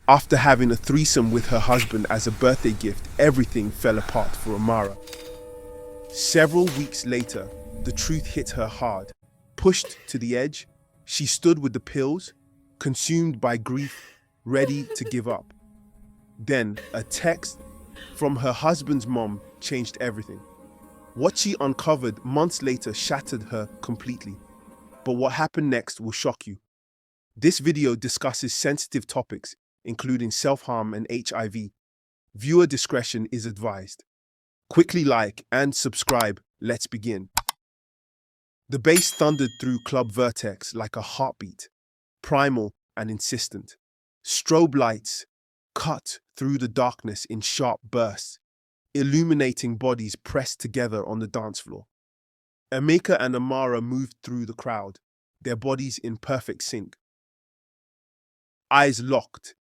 After having a threesome with her husband as a birthday gift, everything fell apart for Amara. Several weeks later, the truth hit her hard. Pushed to the edge, she stood with the pills, consumed by grief, ready to give up. Then, a text from her husband's mom changed everything. What she uncovered months later shattered her completely. But what happened next will shock you. This video discusses sensitive topics, including self-harm and HIV. Viewer discretion is advised. Quickly like and subscribe. Let's begin. The bass thundered through Club Vertex like a heartbeat, primal and insistent. Strobe lights cut through the darkness in sharp bursts, illuminating bodies pressed together on the dance floor. Emeka and Amara moved through the crowd, their bodies in perfect sync. Eyes locked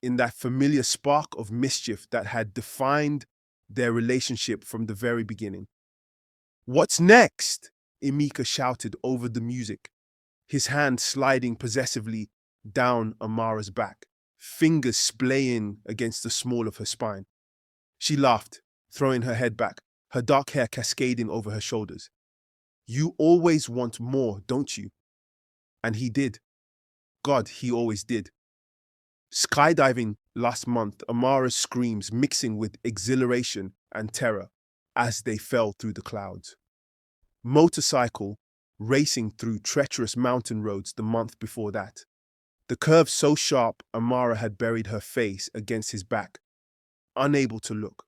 in that familiar spark of mischief that had defined their relationship from the very beginning. "What's next?" Emeka shouted over the music, his hand sliding possessively down Amara's back, fingers splaying against the small of her spine. She laughed, throwing her head back, her dark hair cascading over her shoulders. "You always want more, don't you?" And he did. God, he always did. Skydiving last month, Amara's screams mixing with exhilaration and terror as they fell through the clouds. Motorcycle racing through treacherous mountain roads the month before that. The curve so sharp, Amara had buried her face against his back, unable to look.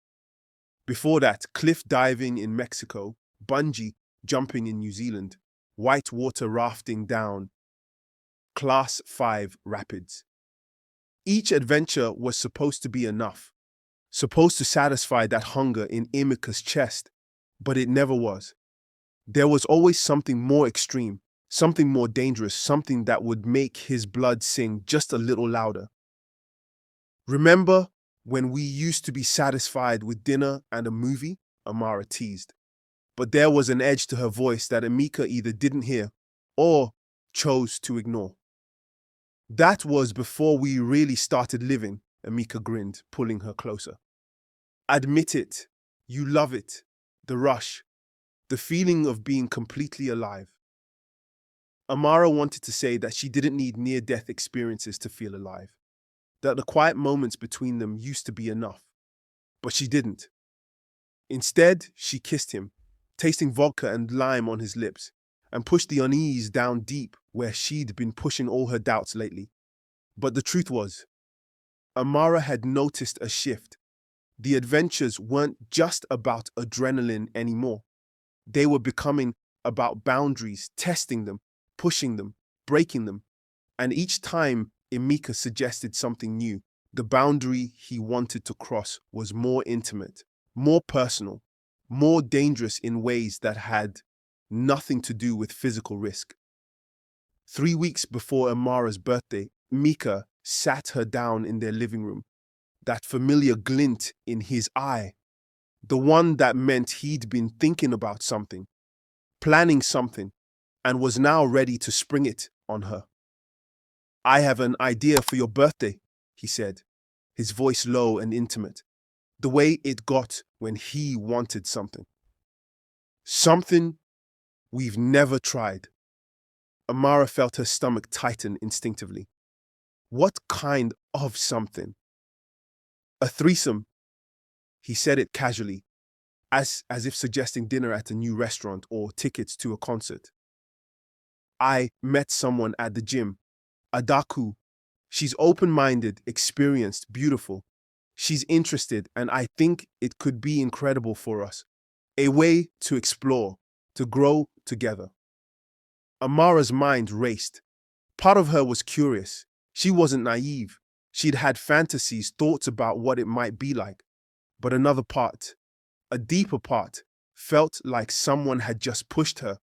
Before that, cliff diving in Mexico, bungee jumping in New Zealand, whitewater rafting down Class 5 rapids. Each adventure was supposed to be enough, supposed to satisfy that hunger in Emeka's chest, but it never was. There was always something more extreme, something more dangerous, something that would make his blood sing just a little louder. "Remember when we used to be satisfied with dinner and a movie?" Amara teased. But there was an edge to her voice that Emeka either didn't hear or chose to ignore. "That was before we really started living," Emeka grinned, pulling her closer. "Admit it, you love it, the rush, the feeling of being completely alive." Amara wanted to say that she didn't need near-death experiences to feel alive, that the quiet moments between them used to be enough. But she didn't. Instead, she kissed him, tasting vodka and lime on his lips, and pushed the unease down deep where she'd been pushing all her doubts lately. But the truth was, Amara had noticed a shift. The adventures weren't just about adrenaline anymore. They were becoming about boundaries, testing them, pushing them, breaking them. And each time Emeka suggested something new, the boundary he wanted to cross was more intimate, more personal, more dangerous in ways that had nothing to do with physical risk. 3 weeks before Amara's birthday, Emeka sat her down in their living room, that familiar glint in his eye, the one that meant he'd been thinking about something, planning something, and was now ready to spring it on her. "I have an idea for your birthday," he said, his voice low and intimate, the way it got when he wanted something. "Something we've never tried." Amara felt her stomach tighten instinctively. What kind of something? "A threesome." He said it casually, as if suggesting dinner at a new restaurant or tickets to a concert. "I met someone at the gym, Adaku. She's open-minded, experienced, beautiful. She's interested, and I think it could be incredible for us. A way to explore, to grow together." Amara's mind raced. Part of her was curious. She wasn't naive. She'd had fantasies, thoughts about what it might be like. But another part, a deeper part, felt like someone had just pushed her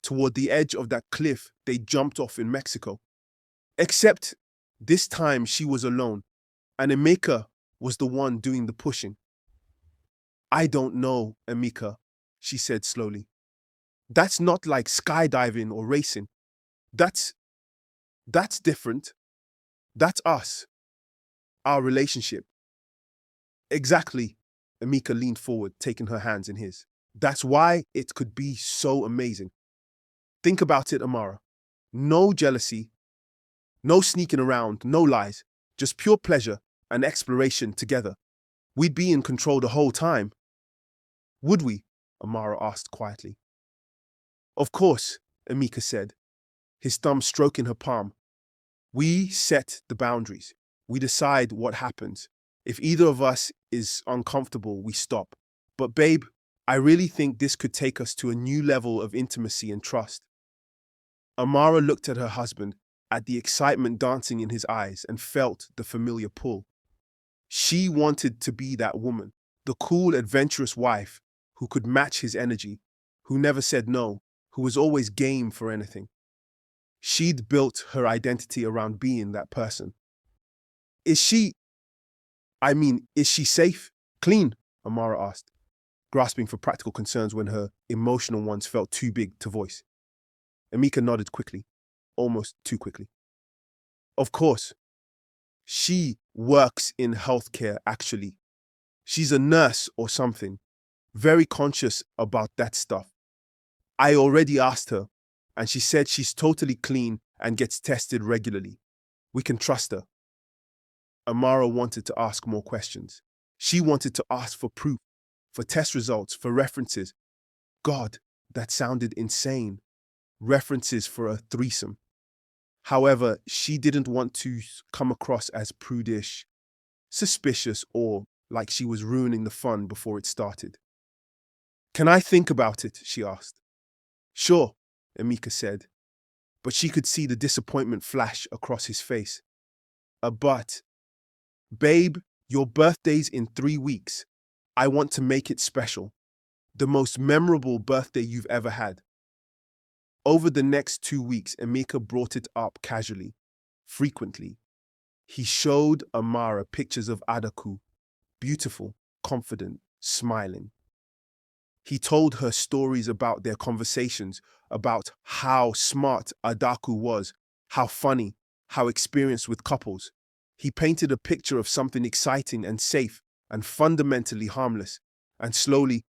toward the edge of that cliff they jumped off in Mexico. Except this time she was alone, and Emeka was the one doing the pushing. "I don't know, Emeka," she said slowly. "That's not like skydiving or racing. That's different. That's us." Our relationship. Exactly. Emeka leaned forward, taking her hands in his. That's why it could be so amazing. Think about it, Amara. No jealousy, no sneaking around, no lies, just pure pleasure and exploration together. We'd be in control the whole time. Would we? Amara asked quietly. Of course, Emeka said, his thumb stroking her palm. We set the boundaries. We decide what happens. If either of us is uncomfortable, we stop. But babe, I really think this could take us to a new level of intimacy and trust. Amara looked at her husband, at the excitement dancing in his eyes, and felt the familiar pull. She wanted to be that woman, the cool, adventurous wife who could match his energy, who never said no, who was always game for anything. She'd built her identity around being that person. Is she safe? Clean? Amara asked, grasping for practical concerns when her emotional ones felt too big to voice. Emeka nodded quickly, almost too quickly. Of course. She works in healthcare, actually. She's a nurse or something, very conscious about that stuff. I already asked her, and she said she's totally clean and gets tested regularly. We can trust her. Amara wanted to ask more questions. She wanted to ask for proof, for test results, for references. God, that sounded insane. References for a threesome. However, she didn't want to come across as prudish, suspicious, or like she was ruining the fun before it started. Can I think about it? She asked. Sure, Emeka said, but she could see the disappointment flash across his face. But, babe, your birthday's in 3 weeks. I want to make it special. The most memorable birthday you've ever had. Over the next 2 weeks, Emeka brought it up casually, frequently. He showed Amara pictures of Adaku, beautiful, confident, smiling. He told her stories about their conversations, about how smart Adaku was, how funny, how experienced with couples. He painted a picture of something exciting and safe and fundamentally harmless. And slowly,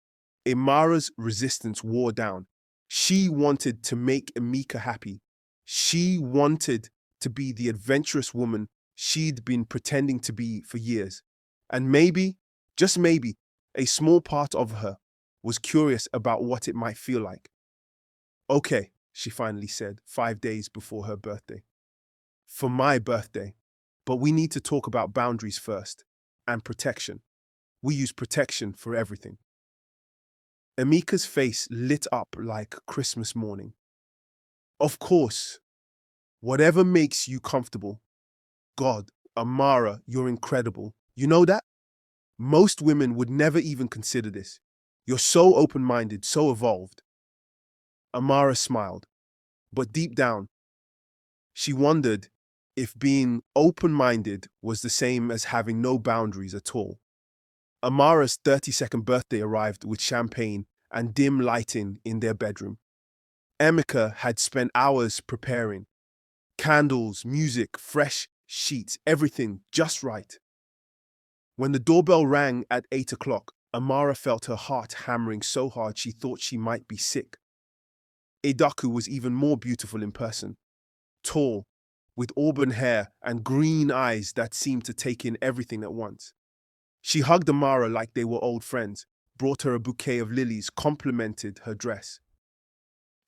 Amara's resistance wore down. She wanted to make Emeka happy. She wanted to be the adventurous woman she'd been pretending to be for years. And maybe, just maybe, a small part of her was curious about what it might feel like. Okay, she finally said, 5 days before her birthday. For my birthday. But we need to talk about boundaries first. And protection. We use protection for everything. Emeka's face lit up like Christmas morning. Of course. Whatever makes you comfortable. God, Amara, you're incredible. You know that? Most women would never even consider this. You're so open-minded, so evolved. Amara smiled, but deep down, she wondered if being open-minded was the same as having no boundaries at all. Amara's 32nd birthday arrived with champagne and dim lighting in their bedroom. Emeka had spent hours preparing. Candles, music, fresh sheets, everything just right. When the doorbell rang at 8 o'clock, Amara felt her heart hammering so hard she thought she might be sick. Adaku was even more beautiful in person. Tall, with auburn hair and green eyes that seemed to take in everything at once. She hugged Amara like they were old friends, brought her a bouquet of lilies, complimented her dress.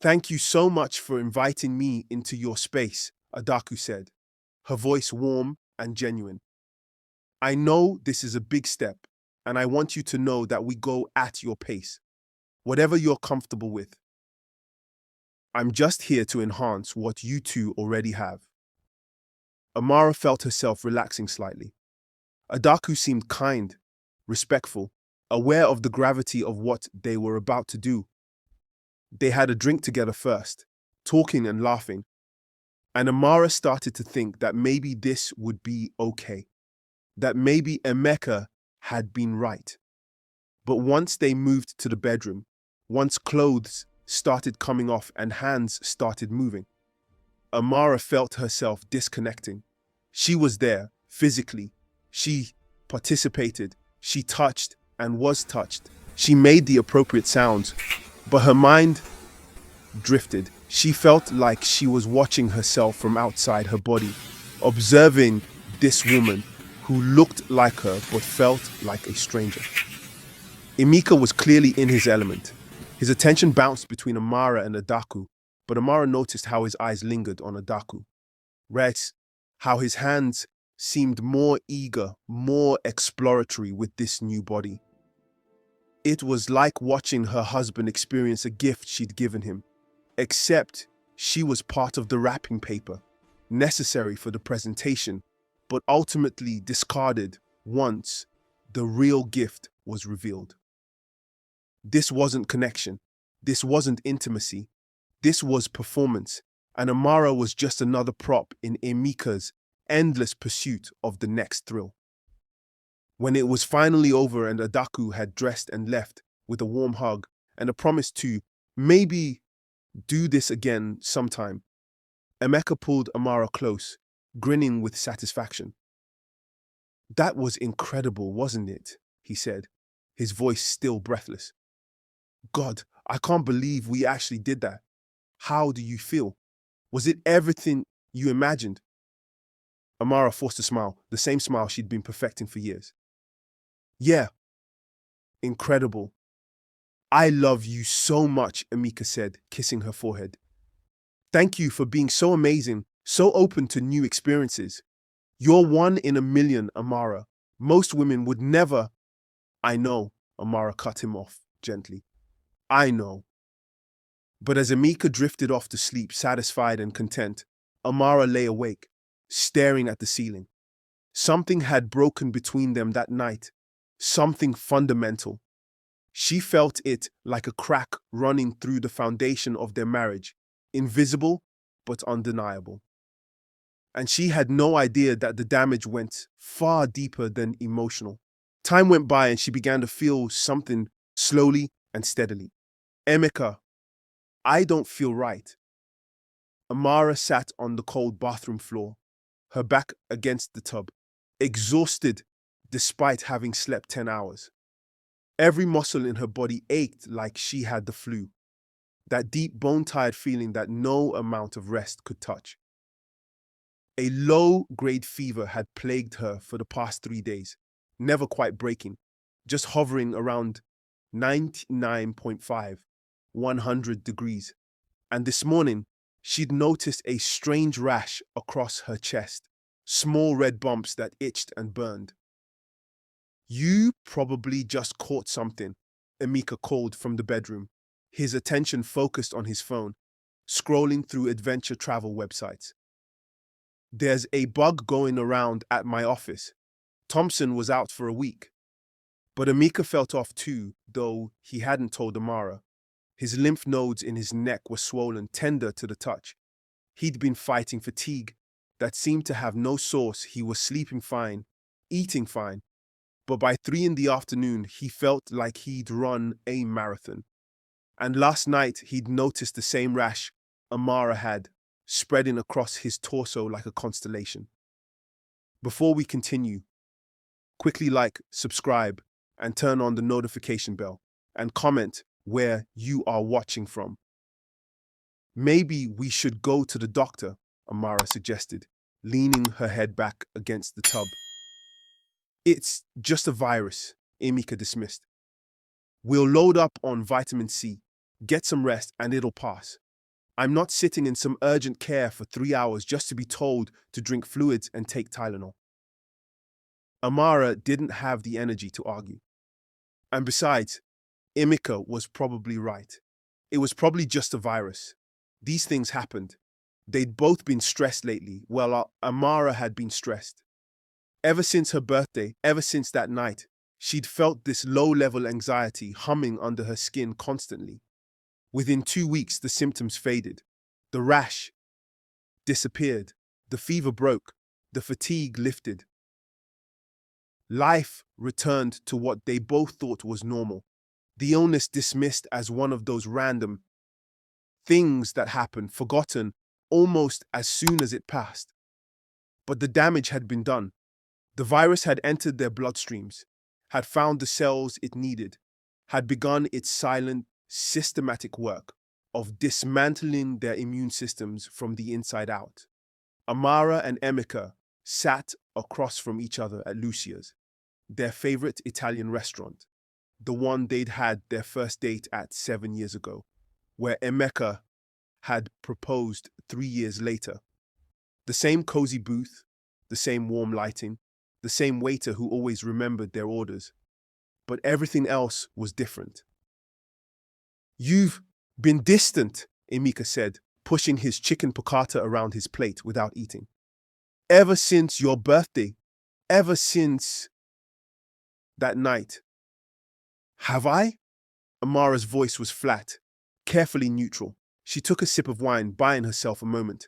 Thank you so much for inviting me into your space, Adaku said, her voice warm and genuine. I know this is a big step, and I want you to know that we go at your pace, whatever you're comfortable with. I'm just here to enhance what you two already have. Amara felt herself relaxing slightly. Adaku seemed kind, respectful, aware of the gravity of what they were about to do. They had a drink together first, talking and laughing, and Amara started to think that maybe this would be okay, that maybe Emeka had been right. But once they moved to the bedroom, once clothes started coming off and hands started moving, Amara felt herself disconnecting. She was there, physically, She participated, she touched and was touched. She made the appropriate sounds, but her mind drifted. She felt like she was watching herself from outside her body, observing this woman who looked like her but felt like a stranger. Emeka was clearly in his element. His attention bounced between Amara and Adaku, but Amara noticed how his eyes lingered on Adaku. Right, how his hands seemed more eager, more exploratory with this new body. It was like watching her husband experience a gift she'd given him, except she was part of the wrapping paper, necessary for the presentation, but ultimately discarded once the real gift was revealed. This wasn't connection. This wasn't intimacy. This was performance, and Amara was just another prop in Emeka's endless pursuit of the next thrill. When it was finally over and Adaku had dressed and left with a warm hug and a promise to maybe do this again sometime, Emeka pulled Amara close, grinning with satisfaction. "That was incredible, wasn't it?" he said, his voice still breathless. "God, I can't believe we actually did that. How do you feel? Was it everything you imagined?" Amara forced a smile, the same smile she'd been perfecting for years. "Yeah, incredible. I love you so much," Emeka said, kissing her forehead. "Thank you for being so amazing, so open to new experiences. You're one in a million, Amara. Most women would never—" "I know," Amara cut him off gently. "I know." But as Emeka drifted off to sleep, satisfied and content, Amara lay awake, staring at the ceiling. Something had broken between them that night, something fundamental. She felt it like a crack running through the foundation of their marriage, invisible but undeniable. And she had no idea that the damage went far deeper than emotional. Time went by and she began to feel something slowly and steadily. "Emeka, I don't feel right." Amara sat on the cold bathroom floor, her back against the tub, exhausted despite having slept 10 hours. Every muscle in her body ached like she had the flu, that deep bone-tired feeling that no amount of rest could touch. A low-grade fever had plagued her for the past 3 days, never quite breaking, just hovering around 99.5, 100 degrees. And this morning, she'd noticed a strange rash across her chest, small red bumps that itched and burned. "You probably just caught something," Emeka called from the bedroom, his attention focused on his phone, scrolling through adventure travel websites. "There's a bug going around at my office. Thompson was out for a week." But Emeka felt off too, though he hadn't told Amara. His lymph nodes in his neck were swollen, tender to the touch. He'd been fighting fatigue that seemed to have no source. He was sleeping fine, eating fine, but by 3 in the afternoon, he felt like he'd run a marathon. And last night, he'd noticed the same rash Amara had, spreading across his torso like a constellation. Before we continue, quickly like, subscribe, and turn on the notification bell, and comment where you are watching from. "Maybe we should go to the doctor," Amara suggested, leaning her head back against the tub. "It's just a virus," Emeka dismissed. "We'll load up on vitamin C, get some rest, and it'll pass. I'm not sitting in some urgent care for 3 hours just to be told to drink fluids and take Tylenol." Amara didn't have the energy to argue. And besides, Emeka was probably right. It was probably just a virus. These things happened. They'd both been stressed lately. Well, Amara had been stressed. Ever since her birthday, ever since that night, she'd felt this low-level anxiety humming under her skin constantly. Within 2 weeks, the symptoms faded. The rash disappeared. The fever broke. The fatigue lifted. Life returned to what they both thought was normal. The illness dismissed as one of those random things that happen, forgotten almost as soon as it passed. But the damage had been done. The virus had entered their bloodstreams, had found the cells it needed, had begun its silent, systematic work of dismantling their immune systems from the inside out. Amara and Emeka sat across from each other at Lucia's, their favorite Italian restaurant, the one they'd had their first date at 7 years ago, where Emeka had proposed 3 years later. The same cozy booth, the same warm lighting, the same waiter who always remembered their orders. But everything else was different. "You've been distant," Emeka said, pushing his chicken piccata around his plate without eating. "Ever since your birthday. Ever since that night." "Have I?" Amara's voice was flat, carefully neutral. She took a sip of wine, buying herself a moment.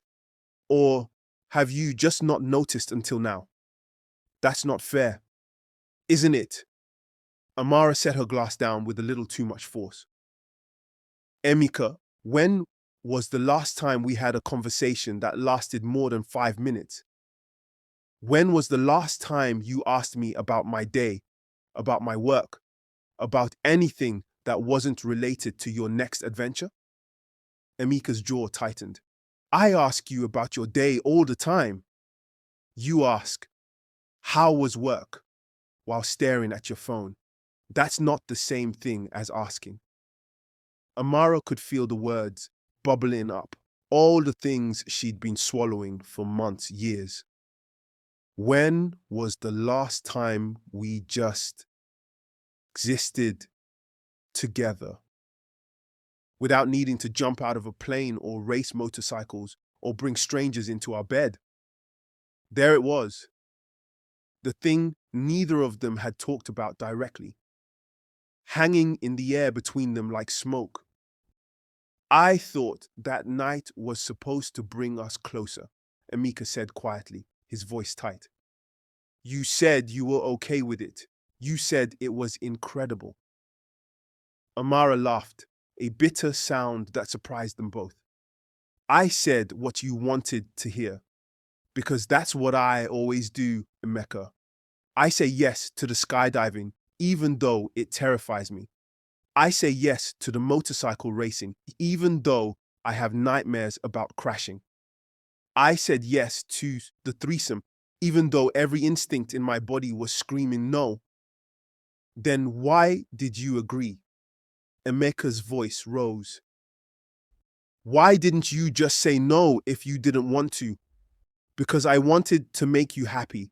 "Or have you just not noticed until now? That's not fair, isn't it?" Amara set her glass down with a little too much force. "Emeka, when was the last time we had a conversation that lasted more than 5 minutes? When was the last time you asked me about my day, about my work, about anything that wasn't related to your next adventure?" Emeka's jaw tightened. "I ask you about your day all the time. You ask, 'How was work?' while staring at your phone. That's not the same thing as asking." Amara could feel the words bubbling up, all the things she'd been swallowing for months, years. When was the last time we just existed together? Without needing to jump out of a plane or race motorcycles or bring strangers into our bed. There it was. The thing neither of them had talked about directly, hanging in the air between them like smoke. "I thought that night was supposed to bring us closer," Emeka said quietly, his voice tight. "You said you were okay with it. You said it was incredible." Amara laughed, a bitter sound that surprised them both. "I said what you wanted to hear, because that's what I always do, Emeka. I say yes to the skydiving, even though it terrifies me. I say yes to the motorcycle racing, even though I have nightmares about crashing. I said yes to the threesome, even though every instinct in my body was screaming no." "Then why did you agree?" Emeka's voice rose. "Why didn't you just say no if you didn't want to?" "Because I wanted to make you happy."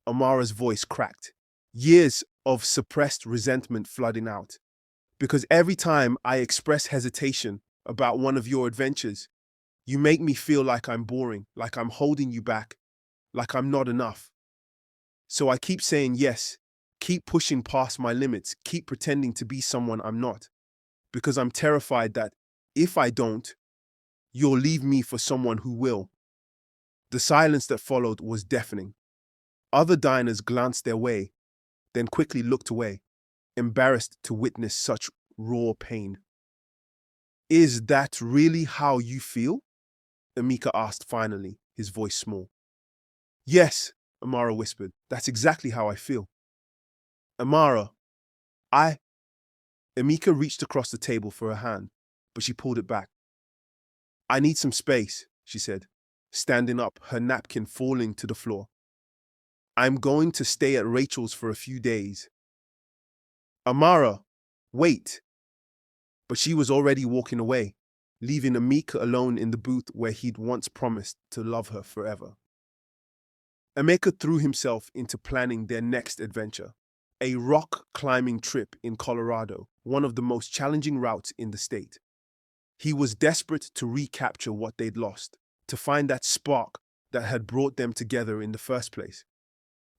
Amara's voice cracked, years of suppressed resentment flooding out. "Because every time I express hesitation about one of your adventures, you make me feel like I'm boring, like I'm holding you back, like I'm not enough. So I keep saying yes, keep pushing past my limits, keep pretending to be someone I'm not. Because I'm terrified that if I don't, you'll leave me for someone who will." The silence that followed was deafening. Other diners glanced their way, then quickly looked away, embarrassed to witness such raw pain. "Is that really how you feel?" Emeka asked finally, his voice small. "Yes," Amara whispered. "That's exactly how I feel." "Amara, I..." Emeka reached across the table for her hand, but she pulled it back. "I need some space," she said, standing up, her napkin falling to the floor. "I'm going to stay at Rachel's for a few days." "Amara, wait." But she was already walking away, leaving Emeka alone in the booth where he'd once promised to love her forever. Emeka threw himself into planning their next adventure, a rock climbing trip in Colorado, one of the most challenging routes in the state. He was desperate to recapture what they'd lost, to find that spark that had brought them together in the first place.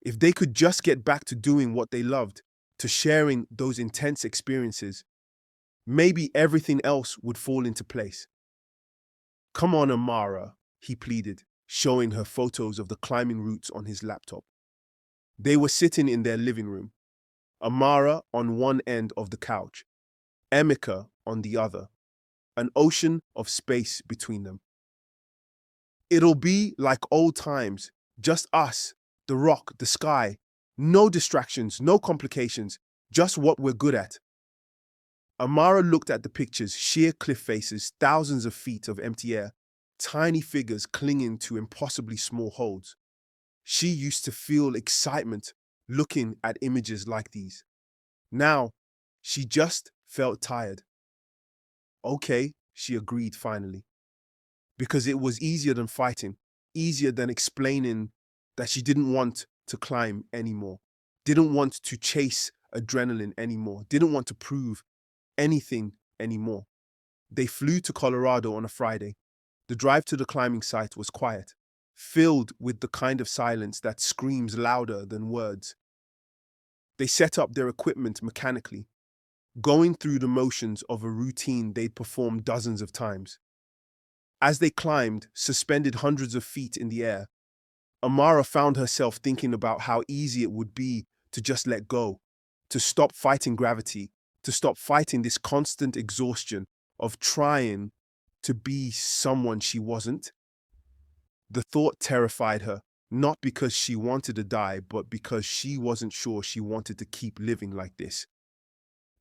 If they could just get back to doing what they loved, to sharing those intense experiences, maybe everything else would fall into place. "Come on, Amara," he pleaded, showing her photos of the climbing routes on his laptop. They were sitting in their living room, Amara on one end of the couch, Emeka on the other, an ocean of space between them. "It'll be like old times, just us," The rock, the sky. No distractions, no complications, just what we're good at. Amara looked at the pictures, sheer cliff faces, thousands of feet of empty air, tiny figures clinging to impossibly small holds. She used to feel excitement looking at images like these. Now, she just felt tired. Okay, she agreed finally, because it was easier than fighting, easier than explaining that she didn't want to climb anymore, didn't want to chase adrenaline anymore, didn't want to prove anything anymore. They flew to Colorado on a Friday. The drive to the climbing site was quiet, filled with the kind of silence that screams louder than words. They set up their equipment mechanically, going through the motions of a routine they'd performed dozens of times. As they climbed, suspended hundreds of feet in the air, Amara found herself thinking about how easy it would be to just let go, to stop fighting gravity, to stop fighting this constant exhaustion of trying to be someone she wasn't. The thought terrified her, not because she wanted to die, but because she wasn't sure she wanted to keep living like this.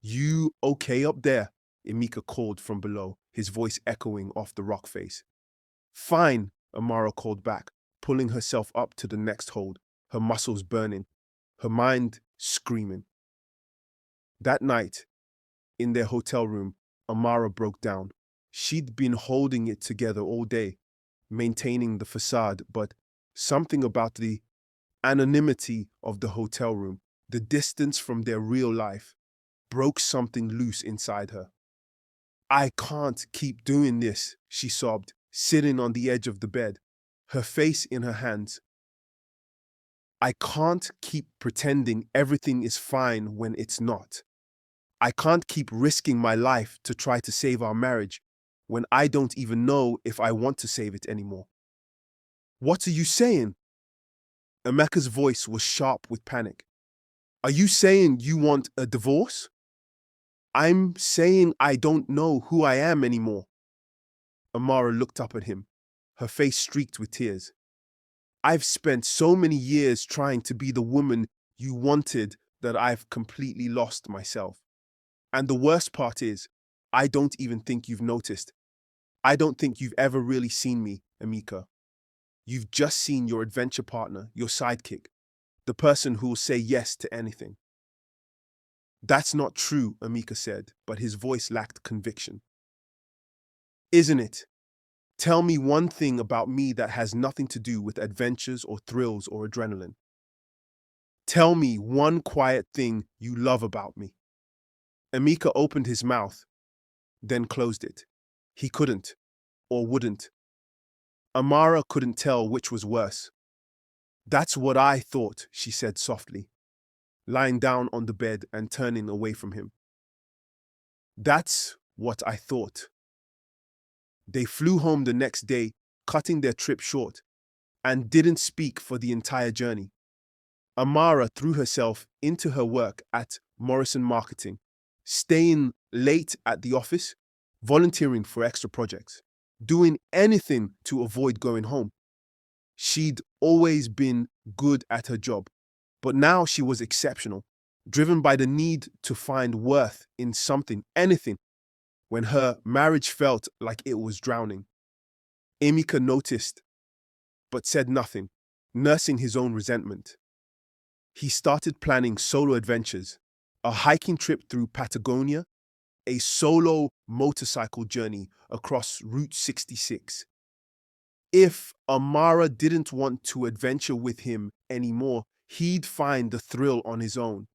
"You okay up there?" Emeka called from below, his voice echoing off the rock face. "Fine," Amara called back, pulling herself up to the next hold, her muscles burning, her mind screaming. That night, in their hotel room, Amara broke down. She'd been holding it together all day, maintaining the facade, but something about the anonymity of the hotel room, the distance from their real life, broke something loose inside her. "I can't keep doing this," she sobbed, sitting on the edge of the bed, her face in her hands. "I can't keep pretending everything is fine when it's not. I can't keep risking my life to try to save our marriage when I don't even know if I want to save it anymore." "What are you saying?" Emeka's voice was sharp with panic. "Are you saying you want a divorce?" "I'm saying I don't know who I am anymore." Amara looked up at him, her face streaked with tears. "I've spent so many years trying to be the woman you wanted that I've completely lost myself. And the worst part is, I don't even think you've noticed. I don't think you've ever really seen me, Emeka. You've just seen your adventure partner, your sidekick, the person who will say yes to anything." "That's not true," Emeka said, but his voice lacked conviction. "Isn't it? Tell me one thing about me that has nothing to do with adventures or thrills or adrenaline. Tell me one quiet thing you love about me." Emeka opened his mouth, then closed it. He couldn't, or wouldn't. Amara couldn't tell which was worse. "That's what I thought," she said softly, lying down on the bed and turning away from him. "That's what I thought." They flew home the next day, cutting their trip short, and didn't speak for the entire journey. Amara threw herself into her work at Morrison Marketing, staying late at the office, volunteering for extra projects, doing anything to avoid going home. She'd always been good at her job, but now she was exceptional, driven by the need to find worth in something, anything, when her marriage felt like it was drowning. Emeka noticed, but said nothing, nursing his own resentment. He started planning solo adventures, a hiking trip through Patagonia, a solo motorcycle journey across Route 66. If Amara didn't want to adventure with him anymore, he'd find the thrill on his own.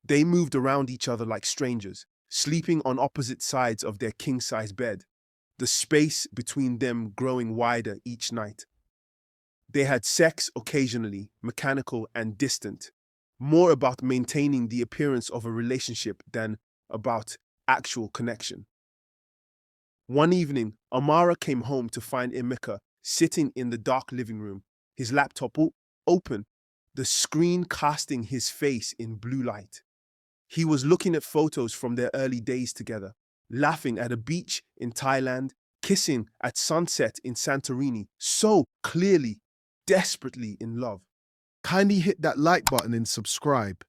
They moved around each other like strangers, sleeping on opposite sides of their king-size bed, the space between them growing wider each night. They had sex occasionally, mechanical and distant, more about maintaining the appearance of a relationship than about actual connection. One evening, Amara came home to find Emeka sitting in the dark living room, his laptop open, the screen casting his face in blue light. He was looking at photos from their early days together, laughing at a beach in Thailand, kissing at sunset in Santorini, so clearly, desperately in love. Kindly hit that like button and subscribe.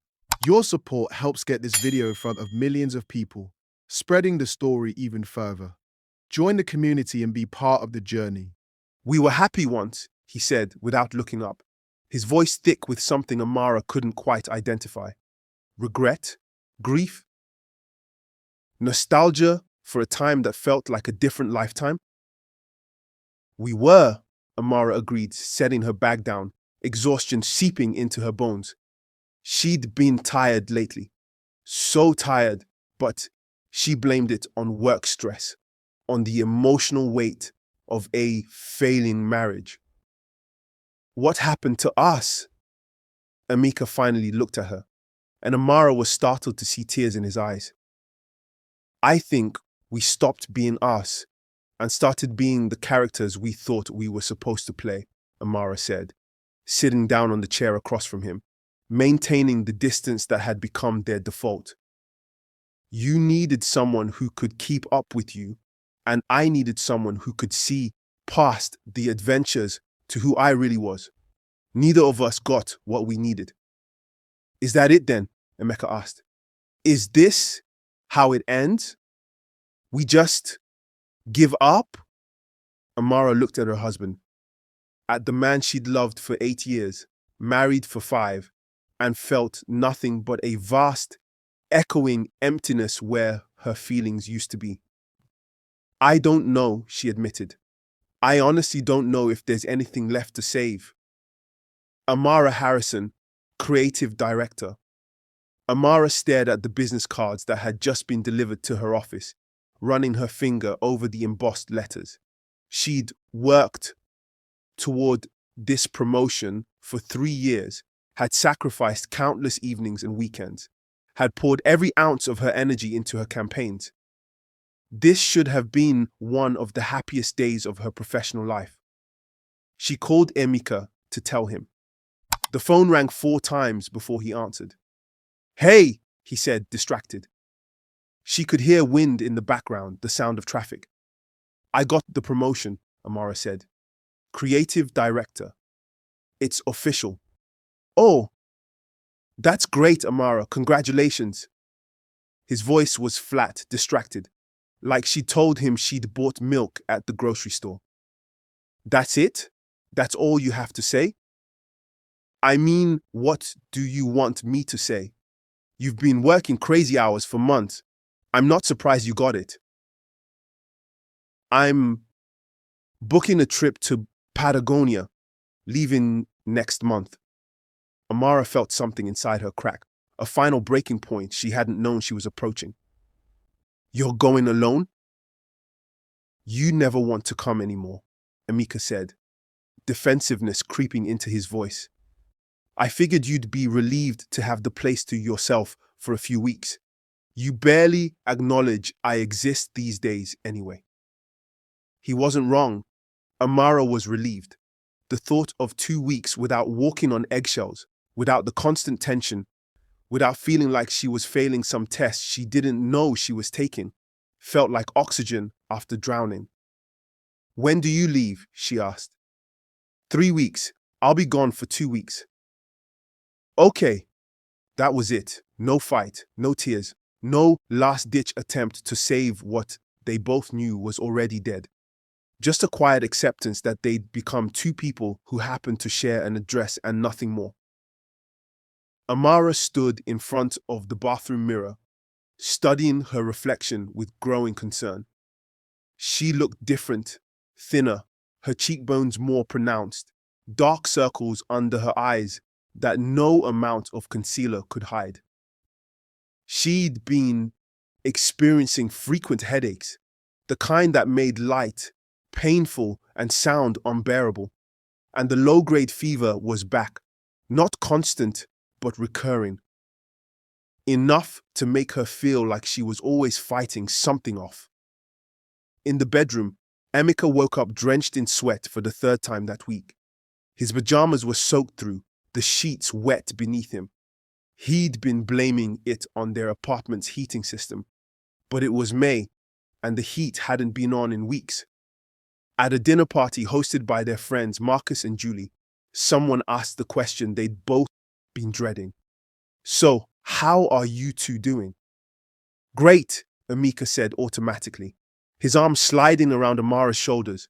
Your support helps get this video in front of millions of people, spreading the story even further. Join the community and be part of the journey. We were happy once, he said without looking up, his voice thick with something Amara couldn't quite identify. Regret? Grief? Nostalgia for a time that felt like a different lifetime? We were, Amara agreed, setting her bag down, exhaustion seeping into her bones. She'd been tired lately. So tired, but she blamed it on work stress, on the emotional weight of a failing marriage. What happened to us? Emeka finally looked at her, and Amara was startled to see tears in his eyes. I think we stopped being us and started being the characters we thought we were supposed to play, Amara said, sitting down on the chair across from him, maintaining the distance that had become their default. You needed someone who could keep up with you, and I needed someone who could see past the adventures to who I really was. Neither of us got what we needed. Is that it then? Emeka asked. Is this how it ends? We just give up? Amara looked at her husband, at the man she'd loved for 8 years, married for 5, and felt nothing but a vast, echoing emptiness where her feelings used to be. I don't know, she admitted. I honestly don't know if there's anything left to save. Amara Harrison, creative director. Amara stared at the business cards that had just been delivered to her office, running her finger over the embossed letters. She'd worked toward this promotion for 3 years, had sacrificed countless evenings and weekends, had poured every ounce of her energy into her campaigns. This should have been one of the happiest days of her professional life. She called Emeka to tell him. The phone rang 4 times before he answered. Hey, he said, distracted. She could hear wind in the background, the sound of traffic. I got the promotion, Amara said. Creative director. It's official. Oh, that's great, Amara. Congratulations. His voice was flat, distracted, like she told him she'd bought milk at the grocery store. That's it? That's all you have to say? I mean, what do you want me to say? You've been working crazy hours for months. I'm not surprised you got it. I'm booking a trip to Patagonia, leaving next month. Amara felt something inside her crack, a final breaking point she hadn't known she was approaching. You're going alone? You never want to come anymore, Emeka said, defensiveness creeping into his voice. I figured you'd be relieved to have the place to yourself for a few weeks. You barely acknowledge I exist these days anyway. He wasn't wrong. Amara was relieved. The thought of 2 weeks without walking on eggshells, without the constant tension, without feeling like she was failing some test she didn't know she was taking, felt like oxygen after drowning. When do you leave? She asked. 3 weeks. I'll be gone for 2 weeks. Okay. That was it. No fight, no tears, no last-ditch attempt to save what they both knew was already dead. Just a quiet acceptance that they'd become 2 people who happened to share an address and nothing more. Amara stood in front of the bathroom mirror, studying her reflection with growing concern. She looked different, thinner, her cheekbones more pronounced, dark circles under her eyes that no amount of concealer could hide. She'd been experiencing frequent headaches, the kind that made light painful and sound unbearable, and the low-grade fever was back, not constant, but recurring. Enough to make her feel like she was always fighting something off. In the bedroom, Emeka woke up drenched in sweat for the 3rd time that week. His pajamas were soaked through, the sheets wet beneath him. He'd been blaming it on their apartment's heating system, but it was May, and the heat hadn't been on in weeks. At a dinner party hosted by their friends Marcus and Julie, Someone asked the question they'd both been dreading. So, how are you two doing? Great, Emeka said automatically, his arm sliding around Amara's shoulders,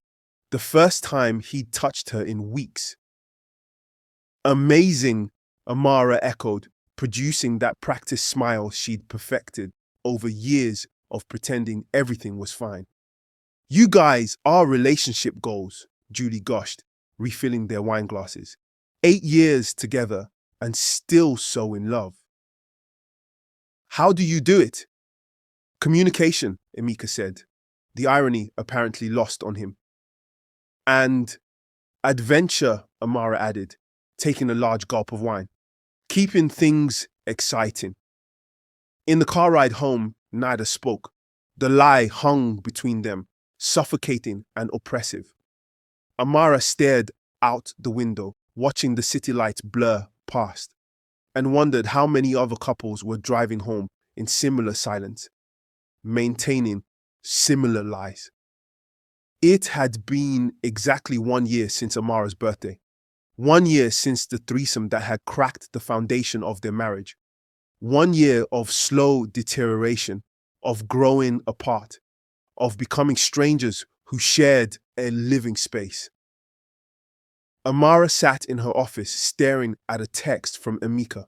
the first time he'd touched her in weeks. Amazing, Amara echoed, producing that practiced smile she'd perfected over years of pretending everything was fine. You guys are relationship goals, Julie gushed, refilling their wine glasses. 8 years together and still so in love. How do you do it? Communication, Emeka said, the irony apparently lost on him. And adventure, Amara added, taking a large gulp of wine. Keeping things exciting. In the car ride home, neither spoke. The lie hung between them, suffocating and oppressive. Amara stared out the window, watching the city lights blur past, and wondered how many other couples were driving home in similar silence, maintaining similar lies. It had been exactly 1 year since Amara's birthday. 1 year since the threesome that had cracked the foundation of their marriage. 1 year of slow deterioration, of growing apart, of becoming strangers who shared a living space. Amara sat in her office staring at a text from Emeka.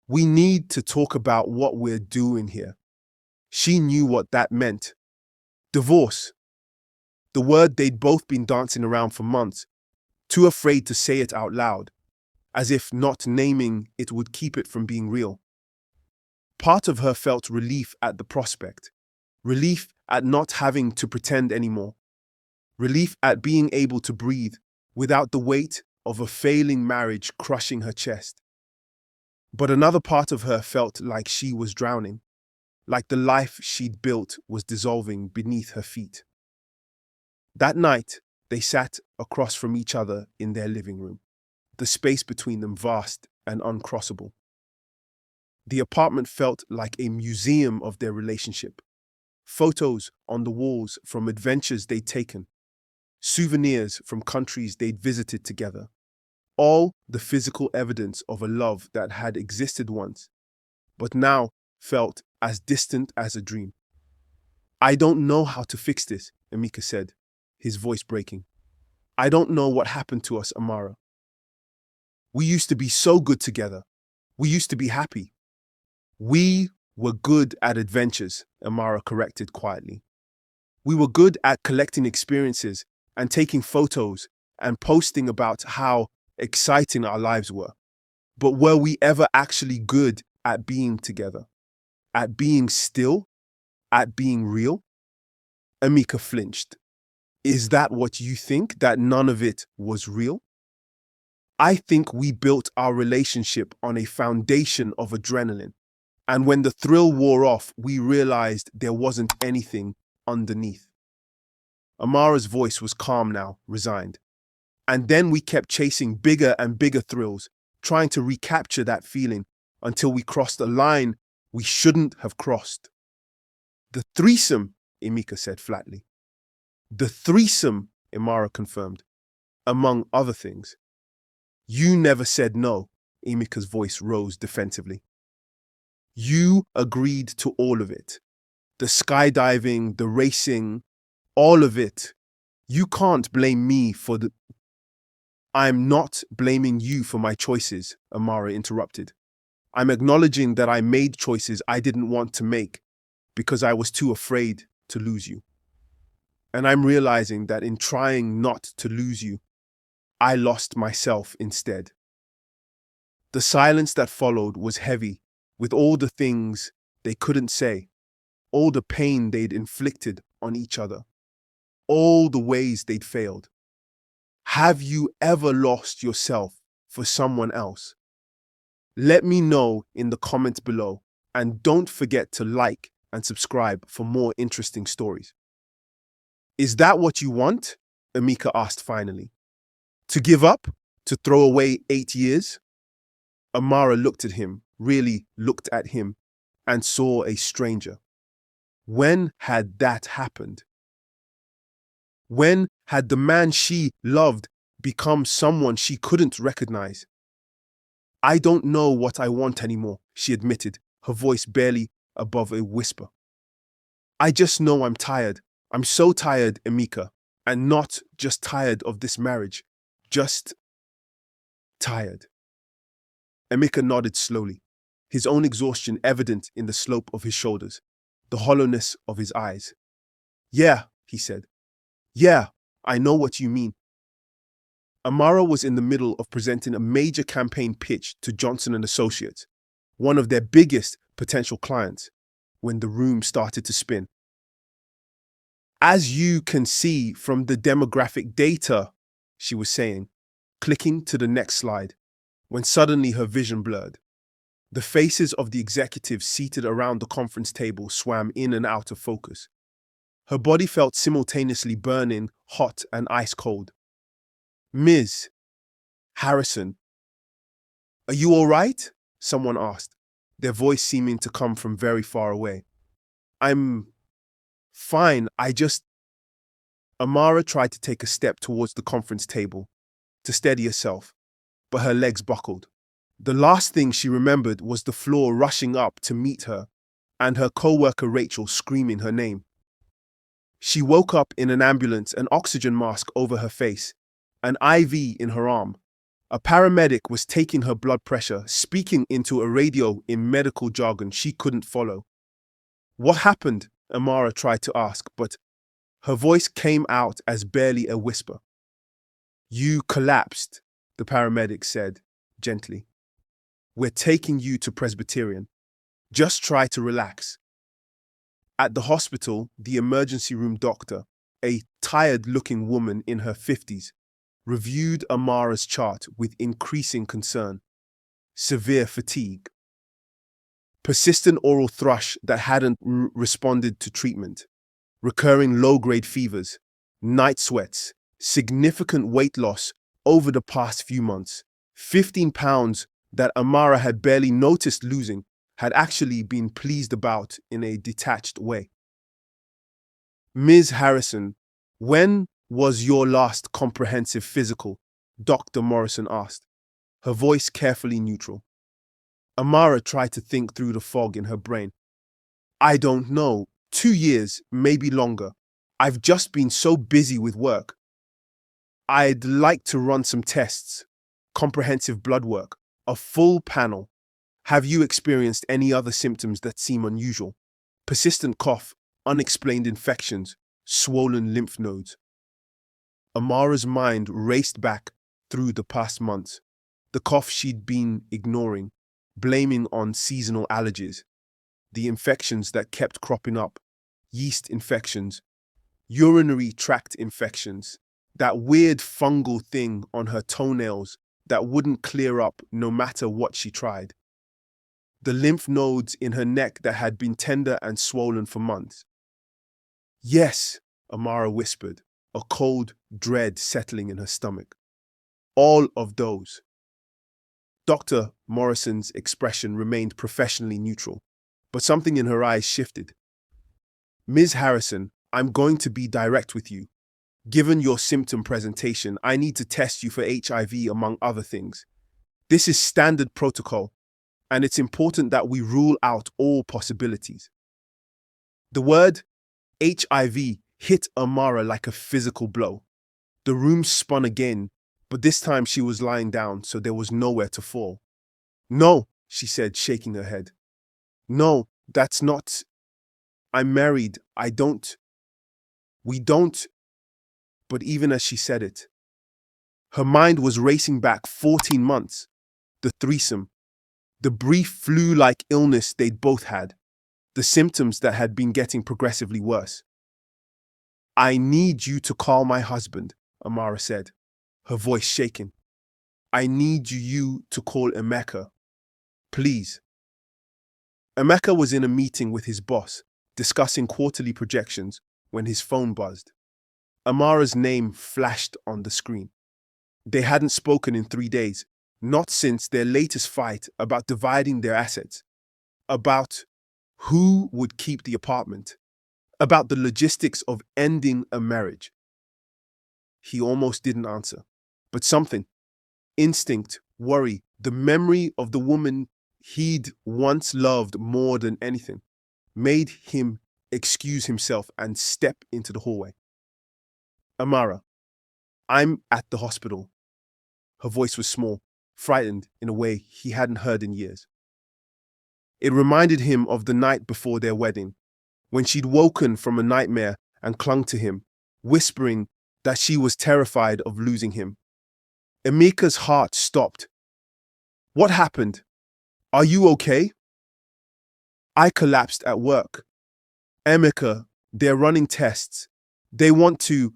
We need to talk about what we're doing here. She knew what that meant. Divorce. The word they'd both been dancing around for months, too afraid to say it out loud, as if not naming it would keep it from being real. Part of her felt relief at the prospect, relief at not having to pretend anymore, relief at being able to breathe without the weight of a failing marriage crushing her chest. But another part of her felt like she was drowning, like the life she'd built was dissolving beneath her feet. That night, they sat across from each other in their living room, the space between them vast and uncrossable. The apartment felt like a museum of their relationship. Photos on the walls from adventures they'd taken, souvenirs from countries they'd visited together, all the physical evidence of a love that had existed once, but now felt as distant as a dream. I don't know how to fix this, Emeka said, his voice breaking. I don't know what happened to us, Amara. We used to be so good together. We used to be happy. We were good at adventures, Amara corrected quietly. We were good at collecting experiences and taking photos and posting about how exciting our lives were. But were we ever actually good at being together? At being still? At being real? Emeka flinched. Is that what you think, that none of it was real? I think we built our relationship on a foundation of adrenaline. And when the thrill wore off, we realized there wasn't anything underneath. Amara's voice was calm now, resigned. And then we kept chasing bigger and bigger thrills, trying to recapture that feeling until we crossed a line we shouldn't have crossed. The threesome, Emeka said flatly. The threesome, Amara confirmed, among other things. You never said no, Emeka's voice rose defensively. You agreed to all of it. The skydiving, the racing, all of it. You can't blame me for the... I'm not blaming you for my choices, Amara interrupted. I'm acknowledging that I made choices I didn't want to make because I was too afraid to lose you. And I'm realizing that in trying not to lose you, I lost myself instead. The silence that followed was heavy with all the things they couldn't say, all the pain they'd inflicted on each other, all the ways they'd failed. Have you ever lost yourself for someone else? Let me know in the comments below, and don't forget to like and subscribe for more interesting stories. Is that what you want? Emeka asked finally. To give up? To throw away 8 years? Amara looked at him, really looked at him, and saw a stranger. When had that happened? When had the man she loved become someone she couldn't recognize. I don't know what I want anymore, she admitted, her voice barely above a whisper. I just know I'm tired. I'm so tired, Emeka, and not just tired of this marriage, just tired. Emeka nodded slowly, his own exhaustion evident in the slope of his shoulders, the hollowness of his eyes. Yeah, he said. Yeah, I know what you mean. Amara was in the middle of presenting a major campaign pitch to Johnson and Associates, one of their biggest potential clients, when the room started to spin. As you can see from the demographic data, she was saying, clicking to the next slide, when suddenly her vision blurred. The faces of the executives seated around the conference table swam in and out of focus. Her body felt simultaneously burning, hot, and ice cold. Ms. Harrison, are you all right? Someone asked, their voice seeming to come from very far away. I'm fine, Amara tried to take a step towards the conference table to steady herself, but her legs buckled. The last thing she remembered was the floor rushing up to meet her and her co-worker Rachel screaming her name. She woke up in an ambulance, an oxygen mask over her face, an IV in her arm. A paramedic was taking her blood pressure, speaking into a radio in medical jargon she couldn't follow. What happened? Amara tried to ask, but her voice came out as barely a whisper. You collapsed, the paramedic said, gently. We're taking you to Presbyterian. Just try to relax. At the hospital, the emergency room doctor, a tired-looking woman in her 50s, reviewed Amara's chart with increasing concern. Severe fatigue. Persistent oral thrush that hadn't responded to treatment. Recurring low-grade fevers. Night sweats. Significant weight loss over the past few months. 15 pounds that Amara had barely noticed losing had actually been pleased about in a detached way. Ms. Harrison, when was your last comprehensive physical? Dr. Morrison asked, her voice carefully neutral. Amara tried to think through the fog in her brain. I don't know, 2 years, maybe longer. I've just been so busy with work. I'd like to run some tests, comprehensive blood work, a full panel. Have you experienced any other symptoms that seem unusual? Persistent cough, unexplained infections, swollen lymph nodes. Amara's mind raced back through the past months. The cough she'd been ignoring, blaming on seasonal allergies. The infections that kept cropping up, yeast infections, urinary tract infections, that weird fungal thing on her toenails that wouldn't clear up no matter what she tried. The lymph nodes in her neck that had been tender and swollen for months. Yes, Amara whispered, a cold dread settling in her stomach. All of those. Dr. Morrison's expression remained professionally neutral, but something in her eyes shifted. Ms. Harrison, I'm going to be direct with you. Given your symptom presentation, I need to test you for HIV among other things. This is standard protocol, and it's important that we rule out all possibilities. The word HIV hit Amara like a physical blow. The room spun again, but this time she was lying down, so there was nowhere to fall. No, she said, shaking her head. No, that's not. I'm married. We don't. But even as she said it, her mind was racing back 14 months. The threesome. The brief flu-like illness they'd both had. The symptoms that had been getting progressively worse. I need you to call my husband, Amara said, her voice shaking. I need you to call Emeka. Please. Emeka was in a meeting with his boss, discussing quarterly projections, when his phone buzzed. Amara's name flashed on the screen. They hadn't spoken in 3 days, not since their latest fight about dividing their assets, about who would keep the apartment, about the logistics of ending a marriage. He almost didn't answer. But something, instinct, worry, the memory of the woman he'd once loved more than anything, made him excuse himself and step into the hallway. Amara, I'm at the hospital. Her voice was small, frightened in a way he hadn't heard in years. It reminded him of the night before their wedding, when she'd woken from a nightmare and clung to him, whispering that she was terrified of losing him. Emeka's heart stopped. What happened? Are you okay? I collapsed at work. Emeka, they're running tests. They want to,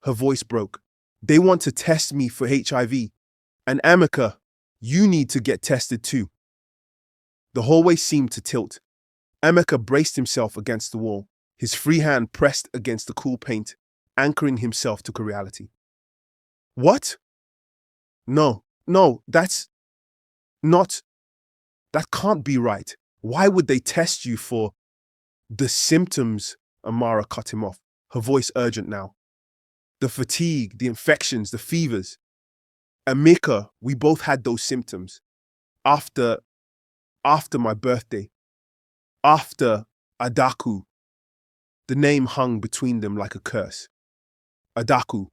her voice broke. They want to test me for HIV. And Emeka, you need to get tested too. The hallway seemed to tilt. Emeka braced himself against the wall, his free hand pressed against the cool paint, anchoring himself to reality. What? No, that can't be right. Why would they test you for the symptoms? Amara cut him off, her voice urgent now. The fatigue, the infections, the fevers. Emeka, we both had those symptoms. After my birthday. After Adaku. The name hung between them like a curse. Adaku.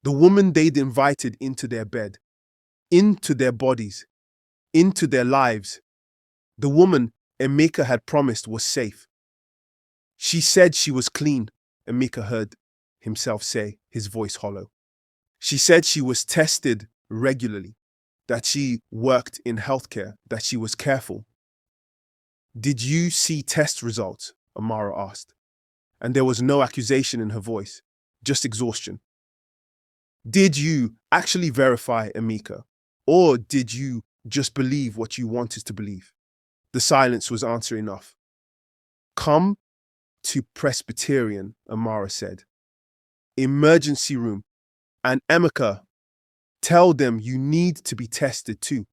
The woman they'd invited into their bed, into their bodies, into their lives. The woman Emeka had promised was safe. She said she was clean, Emeka heard himself say, his voice hollow. She said she was tested regularly, that she worked in healthcare, that she was careful. Did you see test results? Amara asked. And there was no accusation in her voice, just exhaustion. Did you actually verify, Emeka? Or did you just believe what you wanted to believe? The silence was answer enough. Come to Presbyterian, Amara said. Emergency room. And Emeka, tell them you need to be tested too.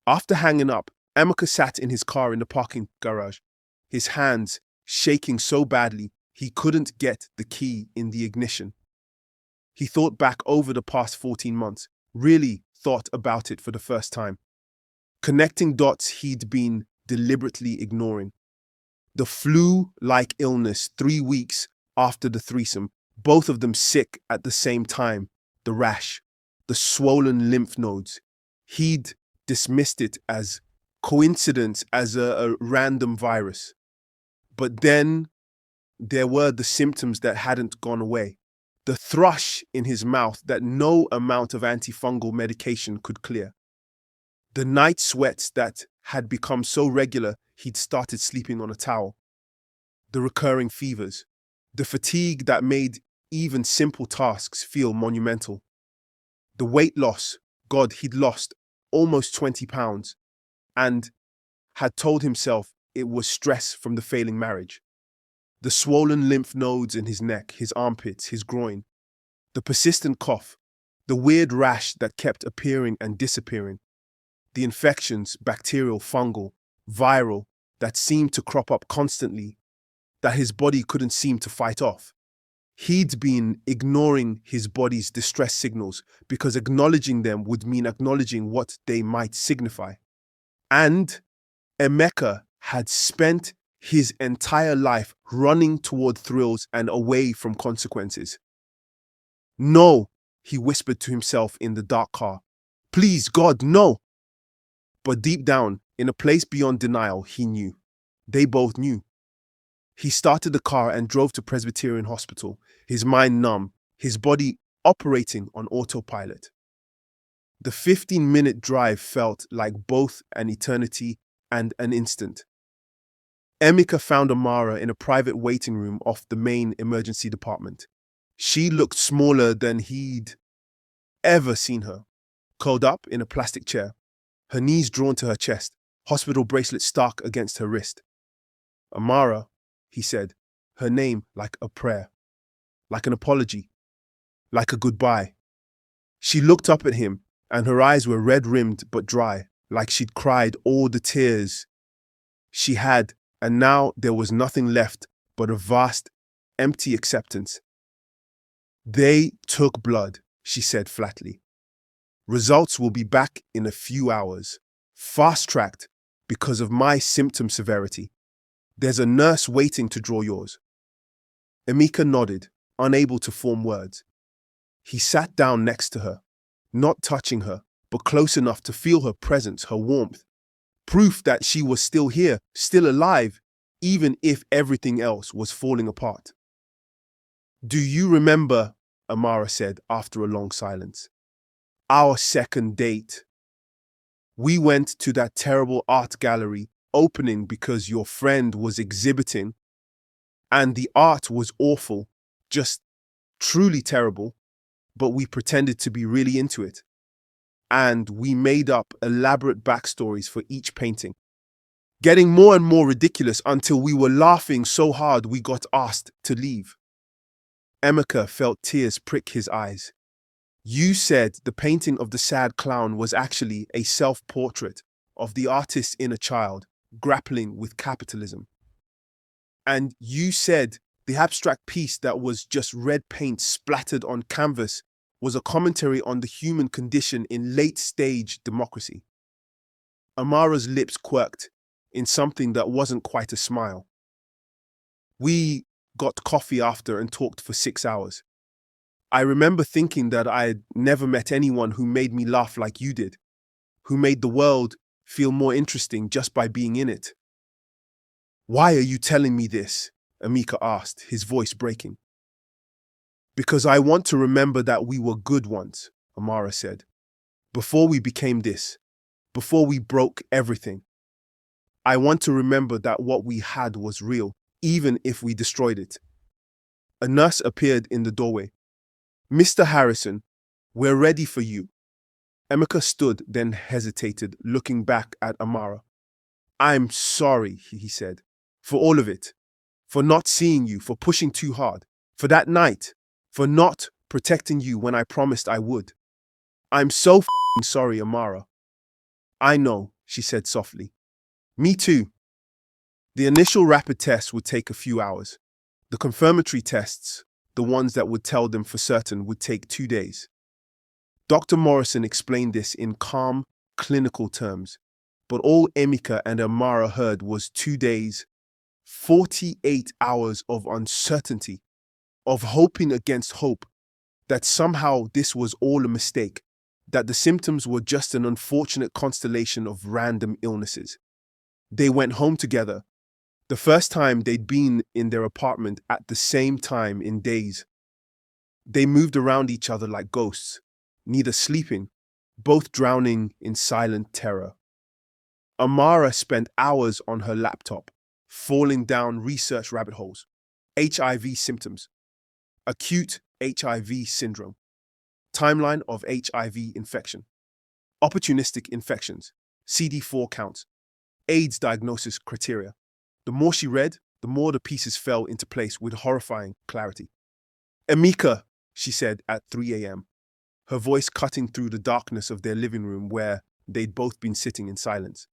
After hanging up, Emeka sat in his car in the parking garage, his hands shaking so badly he couldn't get the key in the ignition. He thought back over the past 14 months, really thought about it for the first time. Connecting dots he'd been deliberately ignoring. The flu-like illness 3 weeks after the threesome, both of them sick at the same time, the rash, the swollen lymph nodes. He'd dismissed it as coincidence, as a random virus. But then there were the symptoms that hadn't gone away. The thrush in his mouth that no amount of antifungal medication could clear. The night sweats that had become so regular he'd started sleeping on a towel. The recurring fevers. The fatigue that made even simple tasks feel monumental. The weight loss. God, he'd lost almost 20 pounds and had told himself it was stress from the failing marriage. The swollen lymph nodes in his neck, his armpits, his groin. The persistent cough. The weird rash that kept appearing and disappearing. The infections, bacterial, fungal, viral, that seemed to crop up constantly, that his body couldn't seem to fight off. He'd been ignoring his body's distress signals because acknowledging them would mean acknowledging what they might signify. And Emeka had spent his entire life running toward thrills and away from consequences. No, he whispered to himself in the dark car. Please, God, no. But deep down, in a place beyond denial, he knew. They both knew. He started the car and drove to Presbyterian Hospital, his mind numb, his body operating on autopilot. The 15-minute drive felt like both an eternity and an instant. Emeka found Amara in a private waiting room off the main emergency department. She looked smaller than he'd ever seen her, curled up in a plastic chair, her knees drawn to her chest, hospital bracelet stuck against her wrist. Amara, he said, her name like a prayer, like an apology, like a goodbye. She looked up at him, and her eyes were red-rimmed but dry, like she'd cried all the tears she had, and now there was nothing left but a vast, empty acceptance. They took blood, she said flatly. Results will be back in a few hours. Fast-tracked because of my symptom severity. There's a nurse waiting to draw yours. Emeka nodded, unable to form words. He sat down next to her, not touching her, but close enough to feel her presence, her warmth. Proof that she was still here, still alive, even if everything else was falling apart. Do you remember, Amara said after a long silence, our second date? We went to that terrible art gallery opening because your friend was exhibiting, and the art was awful, just truly terrible, but we pretended to be really into it. And we made up elaborate backstories for each painting, getting more and more ridiculous until we were laughing so hard we got asked to leave. Emeka felt tears prick his eyes. You said the painting of the sad clown was actually a self-portrait of the artist's inner child grappling with capitalism. And you said the abstract piece that was just red paint splattered on canvas was a commentary on the human condition in late-stage democracy. Amara's lips quirked in something that wasn't quite a smile. We got coffee after and talked for 6 hours. I remember thinking that I had never met anyone who made me laugh like you did, who made the world feel more interesting just by being in it. Why are you telling me this? Emeka asked, his voice breaking. Because I want to remember that we were good once, Amara said. Before we became this, before we broke everything. I want to remember that what we had was real, even if we destroyed it. A nurse appeared in the doorway. Mr. Harrison, we're ready for you. Emeka stood, then hesitated, looking back at Amara. I'm sorry, he said, for all of it, for not seeing you, for pushing too hard, for that night, for not protecting you when I promised I would. I'm so f***ing sorry, Amara. I know, she said softly. Me too. The initial rapid test would take a few hours. The confirmatory tests, the ones that would tell them for certain, would take 2 days. Dr. Morrison explained this in calm, clinical terms, but all Emeka and Amara heard was 2 days, 48 hours of uncertainty, of hoping against hope, that somehow this was all a mistake, that the symptoms were just an unfortunate constellation of random illnesses. They went home together, the first time they'd been in their apartment at the same time in days. They moved around each other like ghosts, neither sleeping, both drowning in silent terror. Amara spent hours on her laptop, falling down research rabbit holes. HIV symptoms. Acute HIV syndrome. Timeline of HIV infection. Opportunistic infections. CD4 counts. AIDS diagnosis criteria. The more she read, the more the pieces fell into place with horrifying clarity. Emeka, she said at 3 a.m., her voice cutting through the darkness of their living room where they'd both been sitting in silence.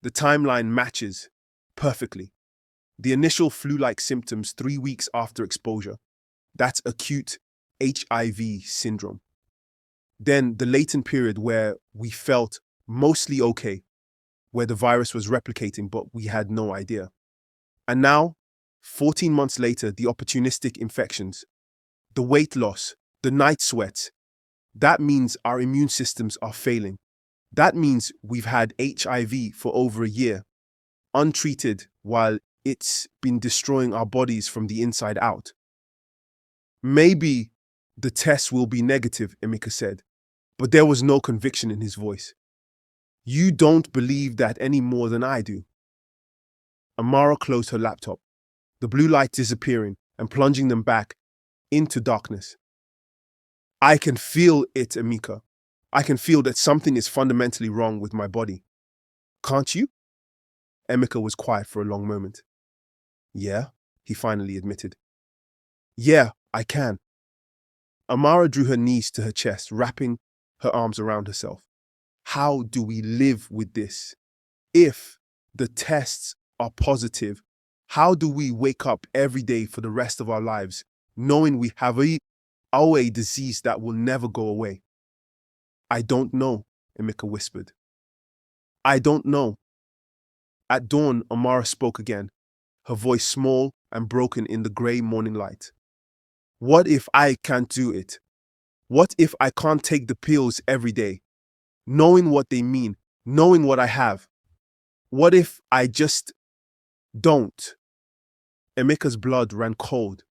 The timeline matches perfectly. The initial flu-like symptoms 3 weeks after exposure. That's acute HIV syndrome. Then the latent period where we felt mostly okay, where the virus was replicating but we had no idea. And now, 14 months later, the opportunistic infections, the weight loss, the night sweats. That means our immune systems are failing. That means we've had HIV for over a year, untreated while it's been destroying our bodies from the inside out. Maybe the test will be negative, Emeka said, but there was no conviction in his voice. You don't believe that any more than I do. Amara closed her laptop, the blue light disappearing and plunging them back into darkness. I can feel it, Emeka. I can feel that something is fundamentally wrong with my body. Can't you? Emeka was quiet for a long moment. Yeah, he finally admitted. Yeah, I can. Amara drew her knees to her chest, wrapping her arms around herself. How do we live with this? If the tests are positive, how do we wake up every day for the rest of our lives, knowing we have or a disease that will never go away? I don't know, Emeka whispered. I don't know. At dawn, Amara spoke again, her voice small and broken in the grey morning light. What if I can't do it? What if I can't take the pills every day, knowing what they mean, knowing what I have? What if I just don't? Emeka's blood ran cold.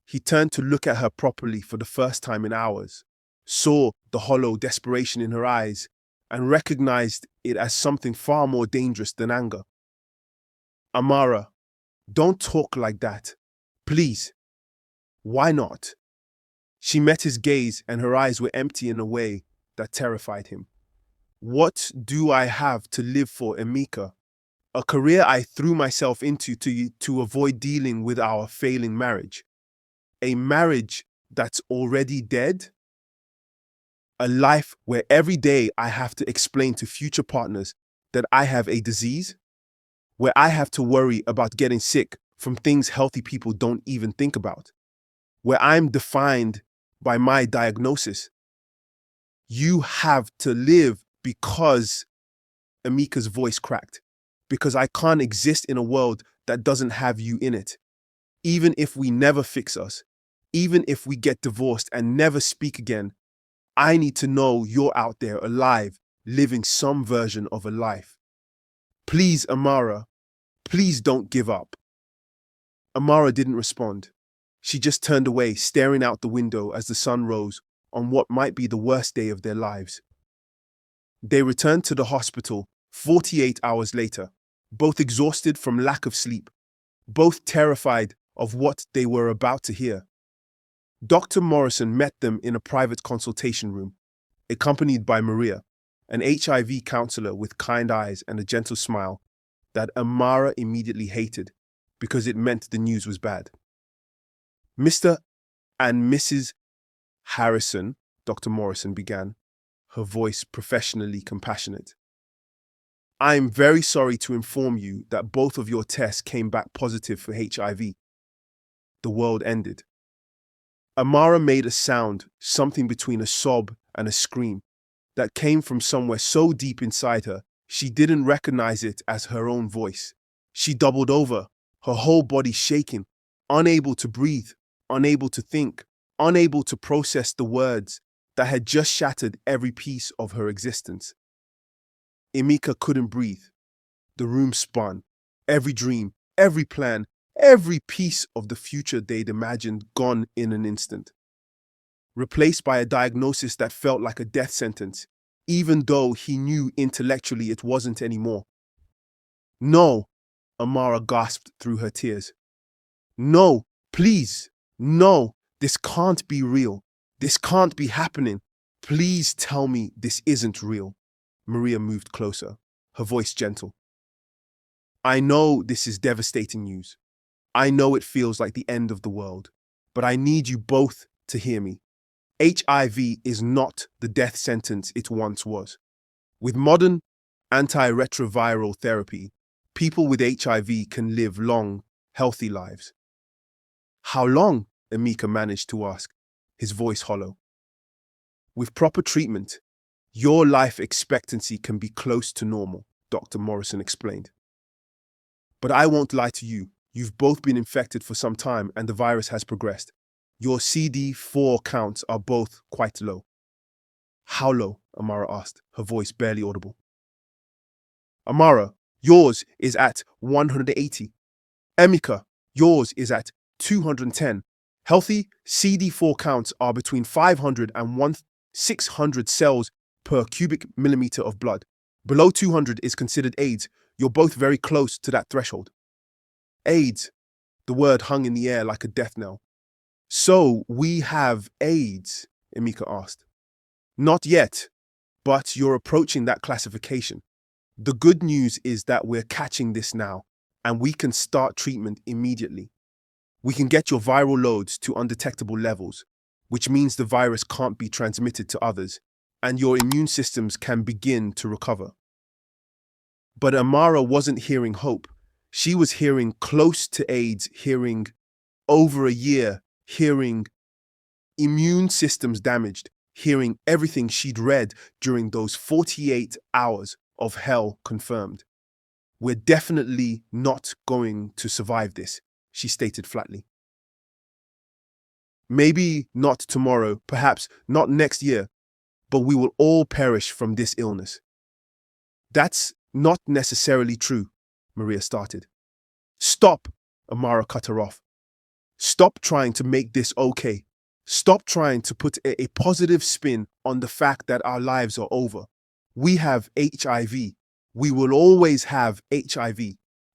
He turned to look at her properly for the first time in hours, saw the hollow desperation in her eyes, and recognized it as something far more dangerous than anger. Amara, don't talk like that. Please. Why not? She met his gaze and her eyes were empty in a way that terrified him. What do I have to live for, Emeka? A career I threw myself into to avoid dealing with our failing marriage. A marriage that's already dead? A life where every day I have to explain to future partners that I have a disease? Where I have to worry about getting sick from things healthy people don't even think about? Where I'm defined by my diagnosis? You have to live because Emeka's voice cracked. Because I can't exist in a world that doesn't have you in it. Even if we never fix us, even if we get divorced and never speak again, I need to know you're out there alive, living some version of a life. Please, Amara, please don't give up. Amara didn't respond. She just turned away, staring out the window as the sun rose on what might be the worst day of their lives. They returned to the hospital 48 hours later, both exhausted from lack of sleep, both terrified of what they were about to hear. Dr. Morrison met them in a private consultation room, accompanied by Maria, an HIV counselor with kind eyes and a gentle smile that Amara immediately hated because it meant the news was bad. Mr. and Mrs. Harrison, Dr. Morrison began, her voice professionally compassionate. I'm very sorry to inform you that both of your tests came back positive for HIV. The world ended. Amara made a sound, something between a sob and a scream, that came from somewhere so deep inside her, she didn't recognize it as her own voice. She doubled over, her whole body shaking, unable to breathe, unable to think, unable to process the words that had just shattered every piece of her existence. Emeka couldn't breathe. The room spun. Every dream, every plan, every piece of the future they'd imagined gone in an instant. Replaced by a diagnosis that felt like a death sentence, even though he knew intellectually it wasn't anymore. No, Amara gasped through her tears. No, please, no, this can't be real. This can't be happening. Please tell me this isn't real. Maria moved closer, her voice gentle. I know this is devastating news. I know it feels like the end of the world, but I need you both to hear me. HIV is not the death sentence it once was. With modern antiretroviral therapy, people with HIV can live long, healthy lives. How long? Emeka managed to ask, his voice hollow. With proper treatment, your life expectancy can be close to normal, Dr. Morrison explained. But I won't lie to you. You've both been infected for some time and the virus has progressed. Your CD4 counts are both quite low. How low? Amara asked, her voice barely audible. Amara, yours is at 180. Emeka, yours is at 210. Healthy CD4 counts are between 500 and 600 cells per cubic millimeter of blood. Below 200 is considered AIDS. You're both very close to that threshold. AIDS. The word hung in the air like a death knell. So we have AIDS? Emeka asked. Not yet, but you're approaching that classification. The good news is that we're catching this now, and we can start treatment immediately. We can get your viral loads to undetectable levels, which means the virus can't be transmitted to others, and your immune systems can begin to recover. But Amara wasn't hearing hope. She was hearing close to AIDS, hearing over a year, hearing immune systems damaged, hearing everything she'd read during those 48 hours of hell confirmed. We're definitely not going to survive this, she stated flatly. Maybe not tomorrow, perhaps not next year, but we will all perish from this illness. That's not necessarily true, Maria started. Stop, Amara cut her off. Stop trying to make this okay. Stop trying to put a positive spin on the fact that our lives are over. We have HIV. We will always have HIV.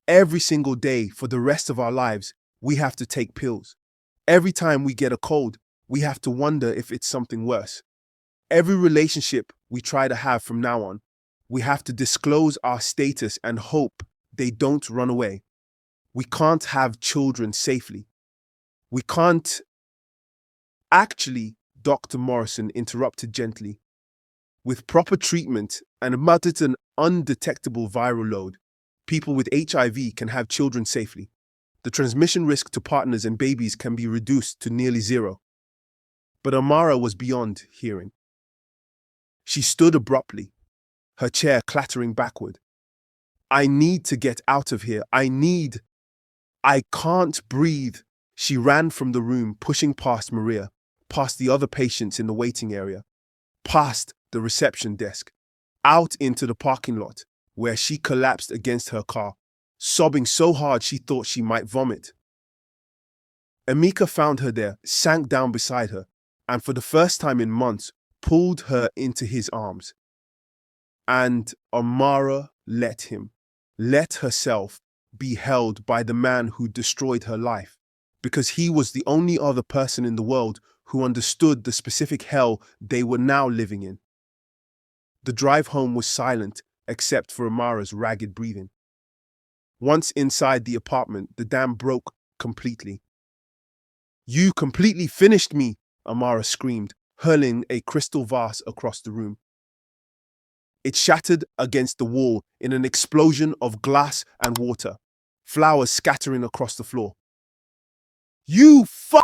Every single day for the rest of our lives, we have to take pills. Every time we get a cold, we have to wonder if it's something worse. Every relationship we try to have from now on, we have to disclose our status and hope they don't run away. We can't have children safely. We can't. Actually, Dr. Morrison interrupted gently. With proper treatment and about an undetectable viral load, people with HIV can have children safely. The transmission risk to partners and babies can be reduced to nearly zero. But Amara was beyond hearing. She stood abruptly, her chair clattering backward. I need to get out of here. I can't breathe. She ran from the room, pushing past Maria, past the other patients in the waiting area, past the reception desk, out into the parking lot, where she collapsed against her car, sobbing so hard she thought she might vomit. Emeka found her there, sank down beside her, and for the first time in months, pulled her into his arms. And Amara let herself be held by the man who destroyed her life, because he was the only other person in the world who understood the specific hell they were now living in. The drive home was silent, except for Amara's ragged breathing. Once inside the apartment, the dam broke completely. You completely finished me, Amara screamed, hurling a crystal vase across the room. It shattered against the wall in an explosion of glass and water, flowers scattering across the floor. You f***ing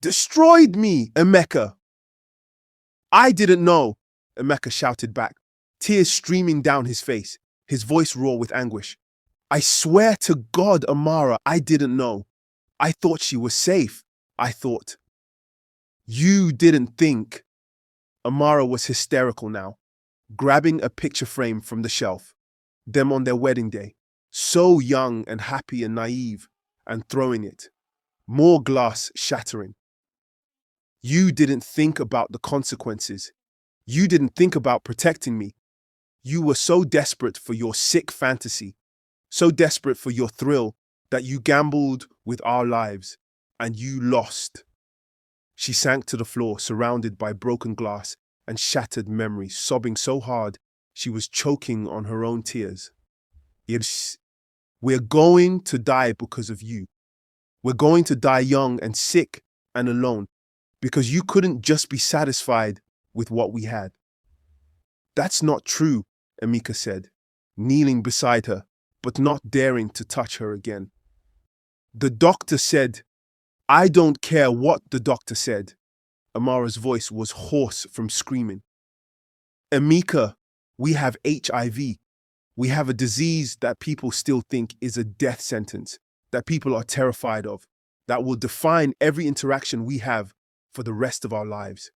destroyed me, Emeka. I didn't know, Emeka shouted back, tears streaming down his face, his voice raw with anguish. I swear to God, Amara, I didn't know. I thought she was safe. I thought. You didn't think. Amara was hysterical now, grabbing a picture frame from the shelf, them on their wedding day, so young and happy and naive, and throwing it. More glass shattering. You didn't think about the consequences. You didn't think about protecting me. You were so desperate for your sick fantasy, so desperate for your thrill, that you gambled with our lives, and you lost. She sank to the floor, surrounded by broken glass and shattered memories, sobbing so hard she was choking on her own tears. We're going to die because of you. We're going to die young and sick and alone, because you couldn't just be satisfied with what we had. That's not true, Emeka said, kneeling beside her, but not daring to touch her again. The doctor said, I don't care what the doctor said. Amara's voice was hoarse from screaming. Emeka, we have HIV. We have a disease that people still think is a death sentence, that people are terrified of, that will define every interaction we have for the rest of our lives.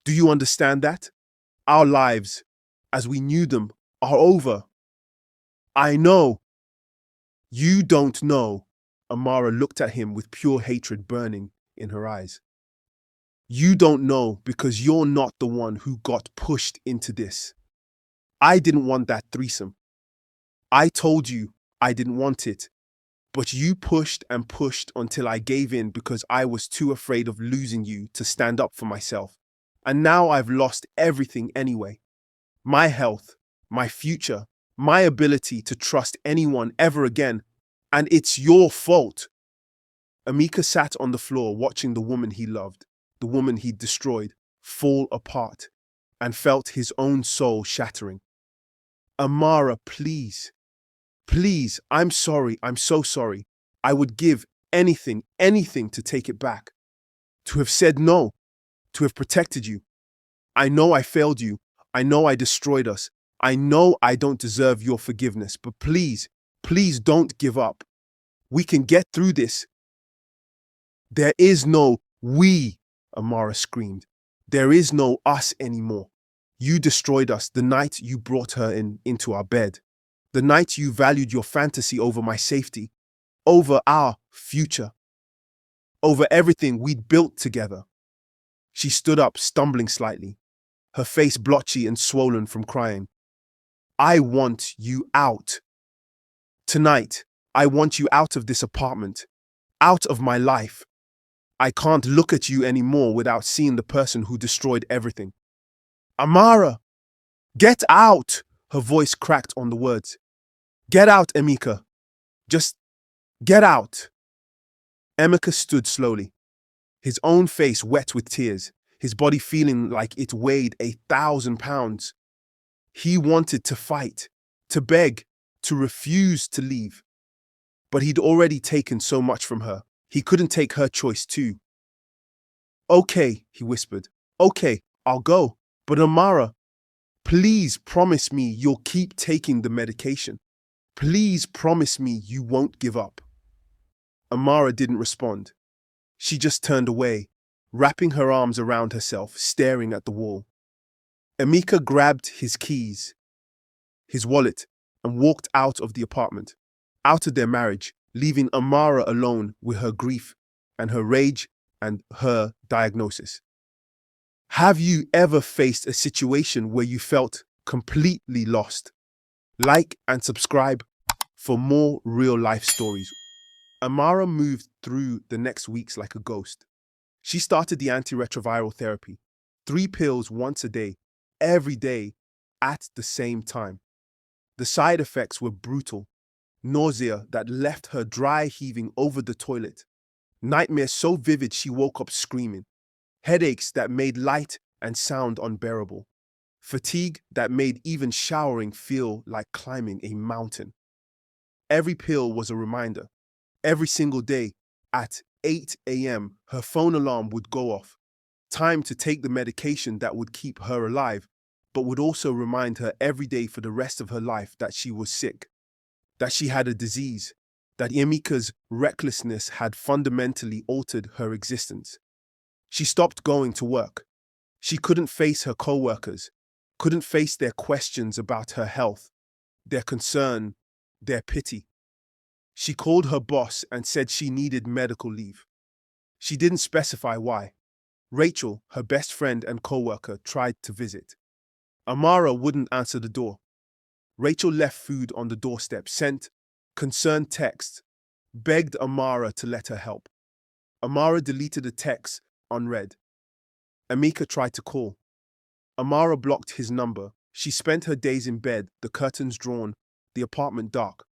Do you understand that? Our lives, as we knew them, are over. I know. You don't know. Amara looked at him with pure hatred burning in her eyes. You don't know because you're not the one who got pushed into this. I didn't want that threesome. I told you I didn't want it, but you pushed and pushed until I gave in because I was too afraid of losing you to stand up for myself. And now I've lost everything anyway. My health, my future, my ability to trust anyone ever again. And it's your fault. Emeka sat on the floor watching the woman he loved, the woman he'd destroyed, fall apart, and felt his own soul shattering. Amara, please. Please, I'm sorry, I'm so sorry. I would give anything to take it back. To have said no, to have protected you. I know I failed you. I know I destroyed us. I know I don't deserve your forgiveness, but please, please don't give up. We can get through this. There is no we, Amara screamed. There is no us anymore. You destroyed us the night you brought her into our bed. The night you valued your fantasy over my safety, over our future, over everything we'd built together. She stood up, stumbling slightly, her face blotchy and swollen from crying. I want you out. Tonight, I want you out of this apartment, out of my life. I can't look at you anymore without seeing the person who destroyed everything. Amara! Get out! Her voice cracked on the words. Get out, Emeka. Just get out. Emeka stood slowly, his own face wet with tears, his body feeling like it weighed 1,000 pounds. He wanted to fight, to beg, to refuse to leave. But he'd already taken so much from her. He couldn't take her choice too. Okay, he whispered. Okay, I'll go. But Amara, please promise me you'll keep taking the medication. Please promise me you won't give up. Amara didn't respond. She just turned away, wrapping her arms around herself, staring at the wall. Emeka grabbed his keys, his wallet, and walked out of the apartment, out of their marriage, leaving Amara alone with her grief and her rage and her diagnosis. Have you ever faced a situation where you felt completely lost? Like and subscribe for more real-life stories. Amara moved through the next weeks like a ghost. She started the antiretroviral therapy, 3 pills once a day, every day, at the same time. The side effects were brutal. Nausea that left her dry heaving over the toilet. Nightmares so vivid she woke up screaming. Headaches that made light and sound unbearable. Fatigue that made even showering feel like climbing a mountain. Every pill was a reminder. Every single day, at 8 a.m., her phone alarm would go off. Time to take the medication that would keep her alive, but would also remind her every day for the rest of her life that she was sick, that she had a disease, that Emeka's recklessness had fundamentally altered her existence. She stopped going to work. She couldn't face her co-workers, couldn't face their questions about her health, their concern, their pity. She called her boss and said she needed medical leave. She didn't specify why. Rachel, her best friend and co-worker, tried to visit. Amara wouldn't answer the door. Rachel left food on the doorstep, sent concerned texts, begged Amara to let her help. Amara deleted the text unread. Emeka tried to call. Amara blocked his number. She spent her days in bed, the curtains drawn, the apartment dark.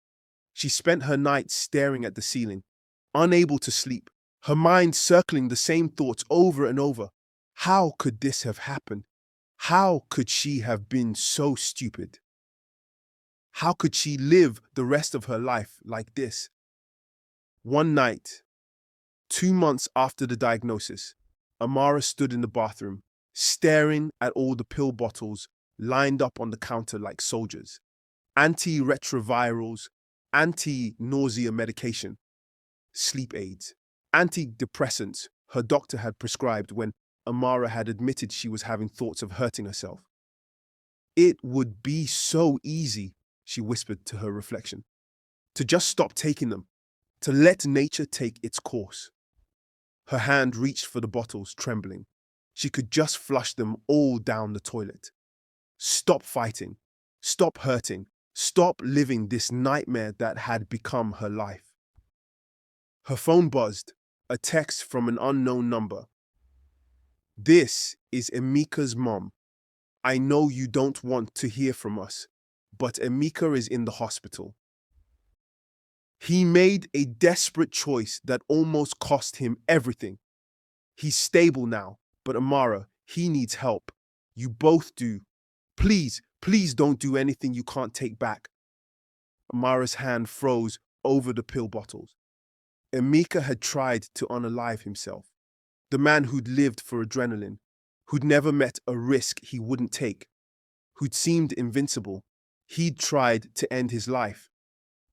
She spent her nights staring at the ceiling, unable to sleep, her mind circling the same thoughts over and over. How could this have happened? How could she have been so stupid? How could she live the rest of her life like this? One night, 2 months after the diagnosis, Amara stood in the bathroom, staring at all the pill bottles lined up on the counter like soldiers. Antiretrovirals, anti-nausea medication, sleep aids, antidepressants her doctor had prescribed when Amara had admitted she was having thoughts of hurting herself. It would be so easy, she whispered to her reflection, to just stop taking them, to let nature take its course. Her hand reached for the bottles, trembling. She could just flush them all down the toilet. Stop fighting. Stop hurting. Stop living this nightmare that had become her life. Her phone buzzed, a text from an unknown number. This is Emeka's mom. I know you don't want to hear from us, but Emeka is in the hospital. He made a desperate choice that almost cost him everything. He's stable now, but Amara, he needs help. You both do. Please, please don't do anything you can't take back. Amara's hand froze over the pill bottles. Emeka had tried to unalive himself. The man who'd lived for adrenaline, who'd never met a risk he wouldn't take, who'd seemed invincible. He'd tried to end his life.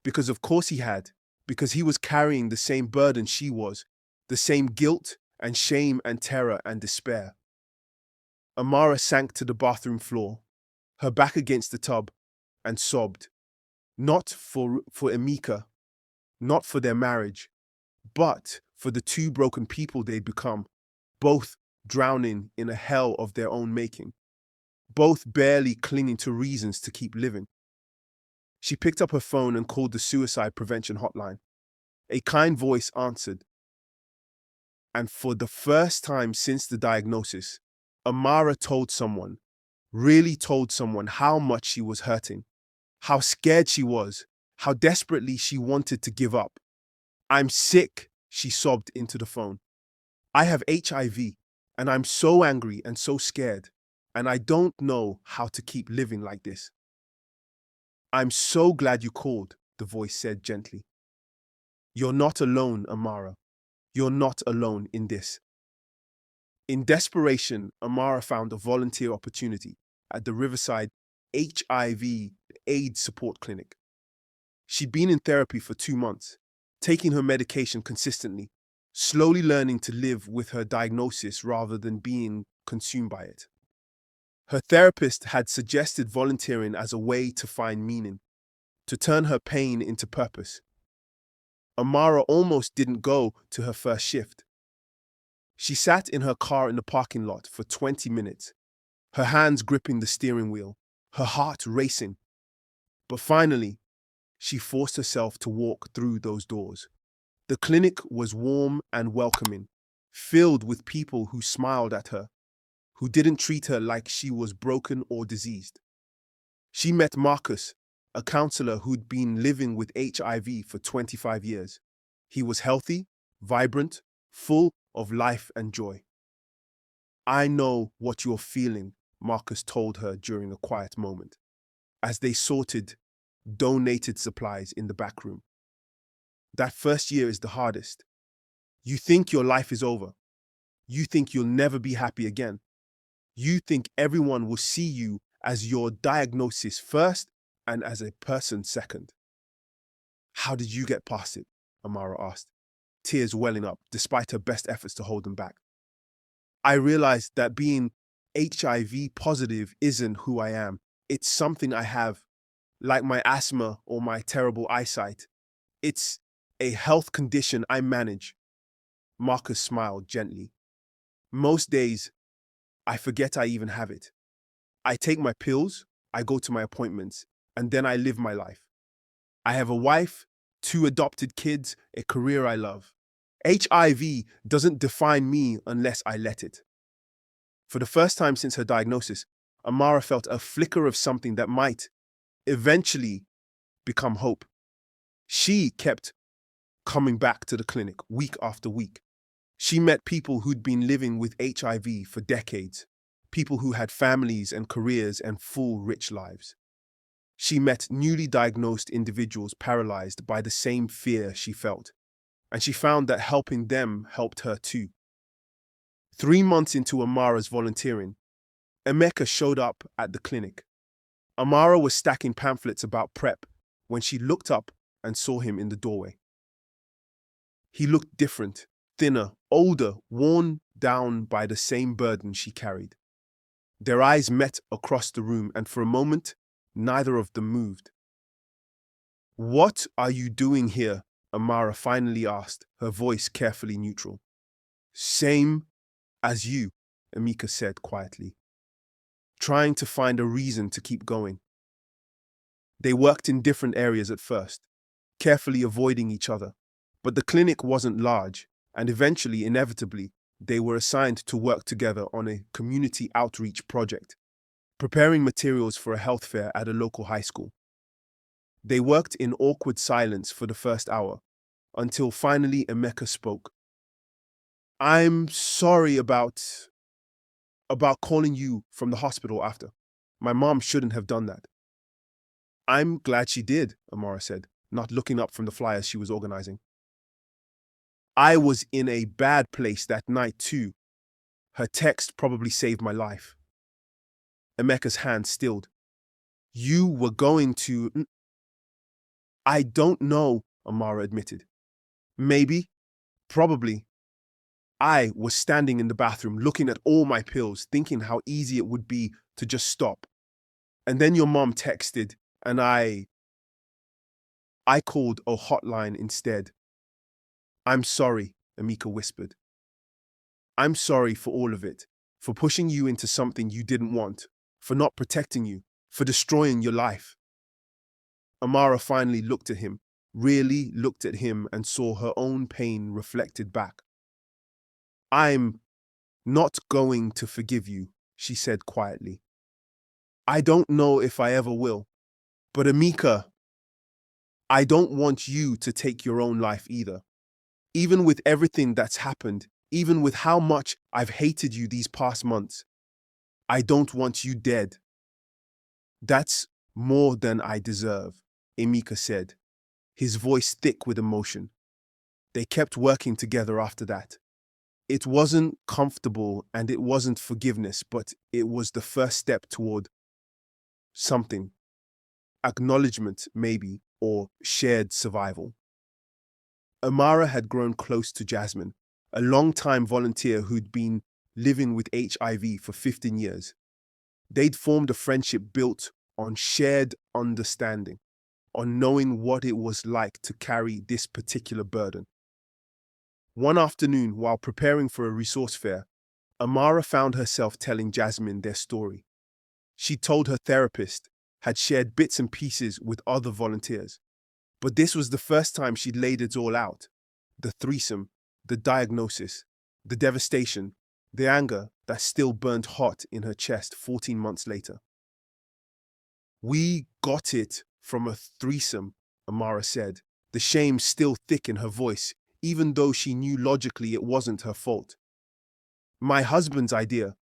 Because of course he had, because he was carrying the same burden she was, the same guilt and shame and terror and despair. Amara sank to the bathroom floor, her back against the tub, and sobbed. Not for Emeka, not for their marriage, but for the two broken people they'd become, both drowning in a hell of their own making, both barely clinging to reasons to keep living. She picked up her phone and called the suicide prevention hotline. A kind voice answered. And for the first time since the diagnosis, Amara told someone, really told someone how much she was hurting, how scared she was, how desperately she wanted to give up. "I'm sick," she sobbed into the phone. "I have HIV, and I'm so angry and so scared, and I don't know how to keep living like this." "I'm so glad you called," the voice said gently. "You're not alone, Amara. You're not alone in this." In desperation, Amara found a volunteer opportunity at the Riverside HIV/AIDS support clinic. She'd been in therapy for 2 months, taking her medication consistently, slowly learning to live with her diagnosis rather than being consumed by it. Her therapist had suggested volunteering as a way to find meaning, to turn her pain into purpose. Amara almost didn't go to her first shift. She sat in her car in the parking lot for 20 minutes, her hands gripping the steering wheel, her heart racing. But finally, she forced herself to walk through those doors. The clinic was warm and welcoming, filled with people who smiled at her, who didn't treat her like she was broken or diseased. She met Marcus, a counselor who'd been living with HIV for 25 years. He was healthy, vibrant, full of life and joy. "I know what you're feeling," Marcus told her during a quiet moment, as they sorted donated supplies in the back room. "That first year is the hardest. You think your life is over. You think you'll never be happy again. You think everyone will see you as your diagnosis first and as a person second." "How did you get past it?" Amara asked, tears welling up despite her best efforts to hold them back. "I realized that being HIV positive isn't who I am. It's something I have, like my asthma or my terrible eyesight. It's a health condition I manage." Marcus smiled gently. "Most days, I forget I even have it. I take my pills, I go to my appointments, and then I live my life. I have a wife, 2 adopted kids, a career I love. HIV doesn't define me unless I let it." For the first time since her diagnosis, Amara felt a flicker of something that might eventually become hope. She kept coming back to the clinic week after week. She met people who'd been living with HIV for decades, people who had families and careers and full, rich lives. She met newly diagnosed individuals paralyzed by the same fear she felt, and she found that helping them helped her too. 3 months into Amara's volunteering, Emeka showed up at the clinic. Amara was stacking pamphlets about PrEP when she looked up and saw him in the doorway. He looked different, thinner, older, worn down by the same burden she carried. Their eyes met across the room, and for a moment, neither of them moved. "What are you doing here?" Amara finally asked, her voice carefully neutral. "Same as you," Emeka said quietly, trying to find a reason to keep going. They worked in different areas at first, carefully avoiding each other, but the clinic wasn't large, and eventually, inevitably, they were assigned to work together on a community outreach project, preparing materials for a health fair at a local high school. They worked in awkward silence for the first hour, until finally Emeka spoke. "I'm sorry about calling you from the hospital after. My mom shouldn't have done that." "I'm glad she did," Amara said, not looking up from the flyers she was organizing. "I was in a bad place that night too." Her text probably saved my life. Emeka's hand stilled. You were going to... I don't know, Amara admitted. Maybe, probably. I was standing in the bathroom looking at all my pills, thinking how easy it would be to just stop. And then your mom texted, and I called a hotline instead. I'm sorry, Emeka whispered. I'm sorry for all of it, for pushing you into something you didn't want, for not protecting you, for destroying your life. Amara finally looked at him, really looked at him, and saw her own pain reflected back. I'm not going to forgive you, she said quietly. I don't know if I ever will, but Emeka, I don't want you to take your own life either. Even with everything that's happened, even with how much I've hated you these past months, I don't want you dead. That's more than I deserve, Emeka said, his voice thick with emotion. They kept working together after that. It wasn't comfortable and it wasn't forgiveness, but it was the first step toward something. Acknowledgement, maybe, or shared survival. Amara had grown close to Jasmine, a long-time volunteer who'd been living with HIV for 15 years. They'd formed a friendship built on shared understanding, on knowing what it was like to carry this particular burden. One afternoon, while preparing for a resource fair, Amara found herself telling Jasmine their story. She told her therapist, had shared bits and pieces with other volunteers. But this was the first time she'd laid it all out. The threesome, the diagnosis, the devastation, the anger that still burned hot in her chest 14 months later. We got it from a threesome, Amara said, the shame still thick in her voice, even though she knew logically it wasn't her fault. My husband's idea.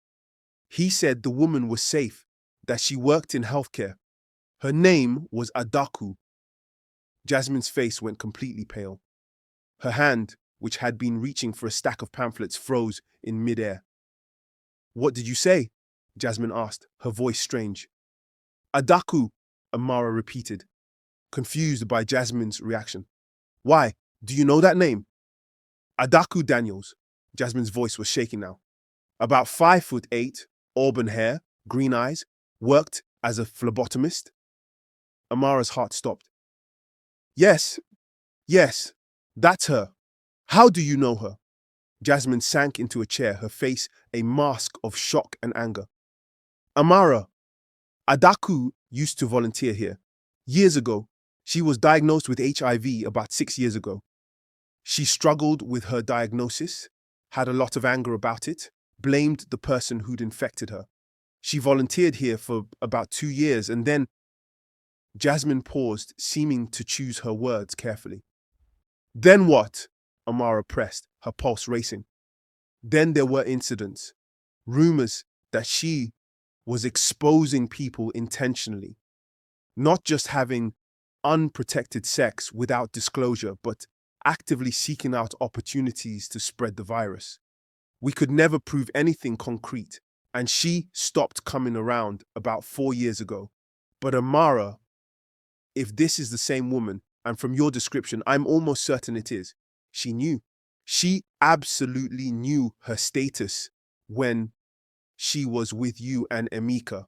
He said the woman was safe, that she worked in healthcare. Her name was Adaku. Jasmine's face went completely pale. Her hand, which had been reaching for a stack of pamphlets, froze in midair. What did you say? Jasmine asked, her voice strange. Adaku, Amara repeated, confused by Jasmine's reaction. Why? Do you know that name? Adaku Daniels. Jasmine's voice was shaking now. About 5'8", auburn hair, green eyes, worked as a phlebotomist. Amara's heart stopped. Yes, that's her. How do you know her? Jasmine sank into a chair, her face a mask of shock and anger. Amara, Adaku used to volunteer here. Years ago, she was diagnosed with HIV about 6 years ago. She struggled with her diagnosis, had a lot of anger about it, blamed the person who'd infected her. She volunteered here for about 2 years and then... Jasmine paused, seeming to choose her words carefully. Then what? Amara pressed, her pulse racing. Then there were incidents, rumors that she was exposing people intentionally, not just having unprotected sex without disclosure, but actively seeking out opportunities to spread the virus. We could never prove anything concrete, and she stopped coming around about 4 years ago. But Amara, if this is the same woman, and from your description, I'm almost certain it is, she knew. She absolutely knew her status when she was with you and Emeka.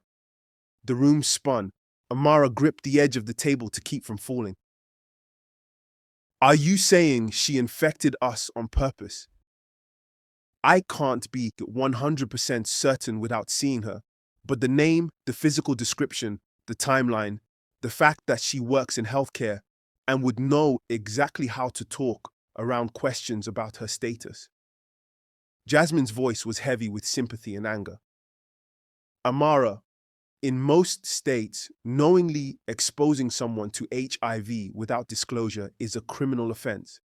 The room spun. Amara gripped the edge of the table to keep from falling. Are you saying she infected us on purpose? I can't be 100% certain without seeing her, but the name, the physical description, the timeline, the fact that she works in healthcare and would know exactly how to talk around questions about her status. Jasmine's voice was heavy with sympathy and anger. Amara, in most states, knowingly exposing someone to HIV without disclosure is a criminal offense.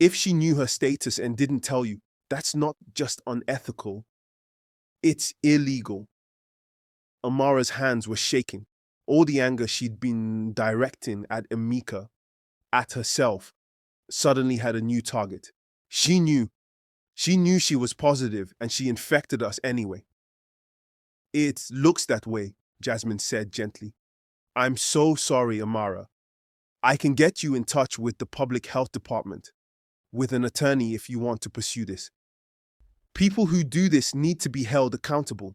If she knew her status and didn't tell you, that's not just unethical, it's illegal. Amara's hands were shaking. All the anger she'd been directing at Emeka, at herself, suddenly had a new target. She knew She knew she was positive and she infected us anyway. It looks that way, Jasmine said gently. I'm so sorry, Amara. I can get you in touch with the public health department, with an attorney if you want to pursue this. People who do this need to be held accountable.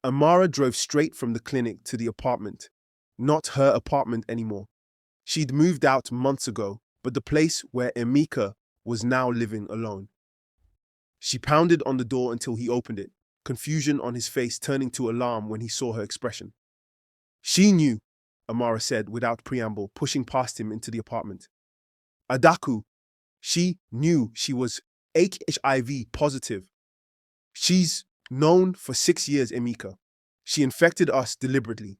Amara drove straight from the clinic to the apartment. Not her apartment anymore. She'd moved out months ago, but the place where Emeka was now living alone. She pounded on the door until he opened it, confusion on his face turning to alarm when he saw her expression. She knew, Amara said without preamble, pushing past him into the apartment. Adaku, she knew she was HIV positive. She's known for 6 years, Emeka. She infected us deliberately.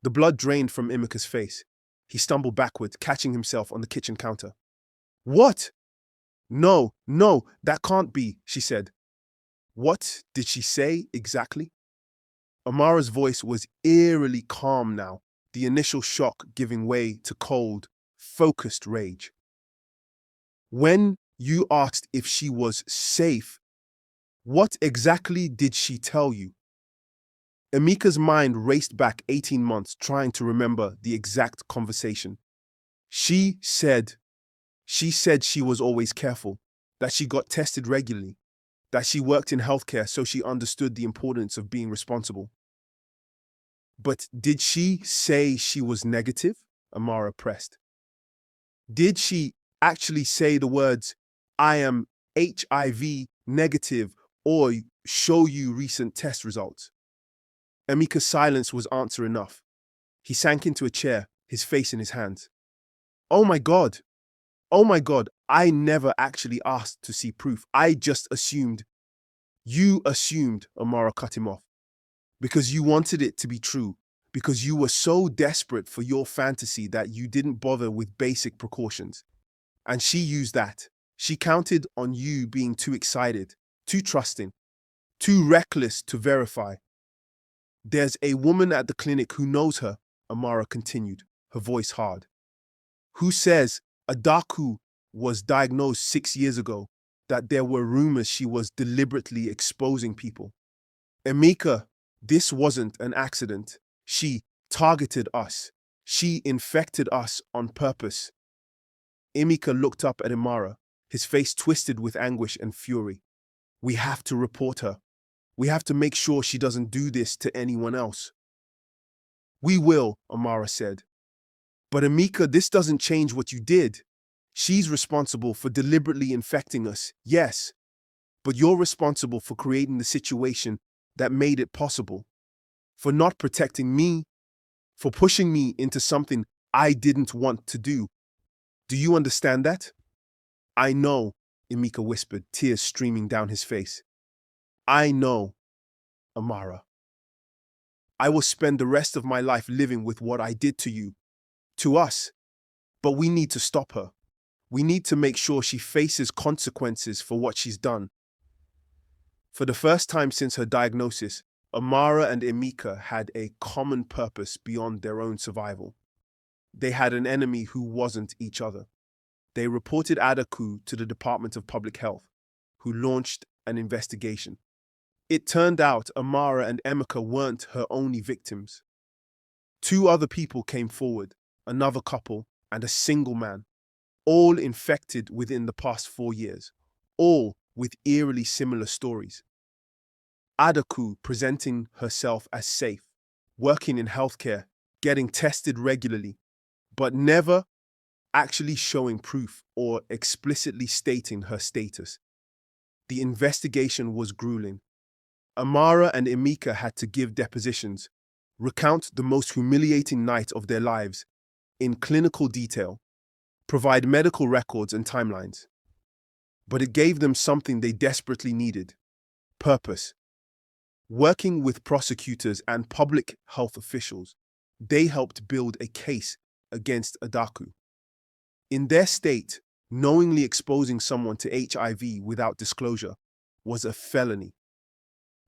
The blood drained from Emeka's face. He stumbled backward, catching himself on the kitchen counter. What? No, that can't be, she said. What did she say exactly? Amara's voice was eerily calm now, the initial shock giving way to cold, focused rage. When you asked if she was safe, what exactly did she tell you? Emeka's mind raced back 18 months trying to remember the exact conversation. She said she was always careful, that she got tested regularly, that she worked in healthcare so she understood the importance of being responsible. But did she say she was negative? Amara pressed. Did she actually say the words, I am HIV negative, or show you recent test results? Emeka's silence was answer enough. He sank into a chair, his face in his hands. Oh my God, I never actually asked to see proof. I just assumed. You assumed, Amara cut him off. Because you wanted it to be true. Because you were so desperate for your fantasy that you didn't bother with basic precautions. And she used that. She counted on you being too excited, too trusting, too reckless to verify. There's a woman at the clinic who knows her, Amara continued, her voice hard. Who says Adaku was diagnosed 6 years ago, that there were rumors she was deliberately exposing people. Emeka, this wasn't an accident. She targeted us. She infected us on purpose. Emeka looked up at Amara, his face twisted with anguish and fury. We have to report her. We have to make sure she doesn't do this to anyone else. We will, Amara said. But Emeka, this doesn't change what you did. She's responsible for deliberately infecting us, yes. But you're responsible for creating the situation that made it possible. For not protecting me. For pushing me into something I didn't want to do. Do you understand that? I know, Emeka whispered, tears streaming down his face. I know, Amara. I will spend the rest of my life living with what I did to you, to us. But we need to stop her. We need to make sure she faces consequences for what she's done. For the first time since her diagnosis, Amara and Emeka had a common purpose beyond their own survival. They had an enemy who wasn't each other. They reported Adaku to the Department of Public Health, who launched an investigation. It turned out Amara and Emeka weren't her only victims. 2 other people came forward, another couple and a single man, all infected within the past 4 years, all with eerily similar stories. Adaku presenting herself as safe, working in healthcare, getting tested regularly, but never actually showing proof or explicitly stating her status. The investigation was grueling. Amara and Emeka had to give depositions, recount the most humiliating night of their lives in clinical detail, provide medical records and timelines. But it gave them something they desperately needed: purpose. Working with prosecutors and public health officials, they helped build a case against Adaku. In their state, knowingly exposing someone to HIV without disclosure was a felony.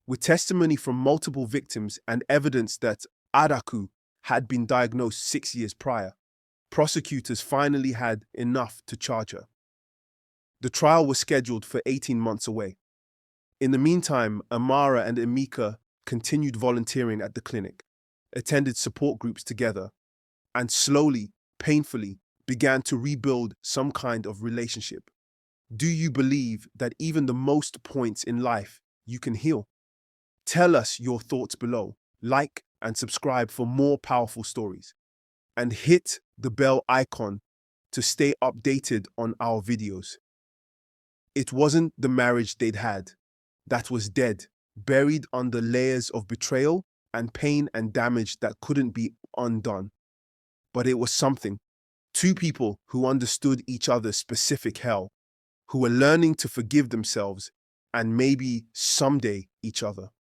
With testimony from multiple victims and evidence that Adaku had been diagnosed 6 years prior, prosecutors finally had enough to charge her. The trial was scheduled for 18 months away. In the meantime, Amara and Emeka continued volunteering at the clinic, attended support groups together, and slowly, painfully, began to rebuild some kind of relationship. Do you believe that even the most points in life you can heal? Tell us your thoughts below. Like and subscribe for more powerful stories. And hit the bell icon to stay updated on our videos. It wasn't the marriage they'd had that was dead, buried under layers of betrayal and pain and damage that couldn't be undone. But it was something. Two people who understood each other's specific hell, who were learning to forgive themselves and maybe someday each other.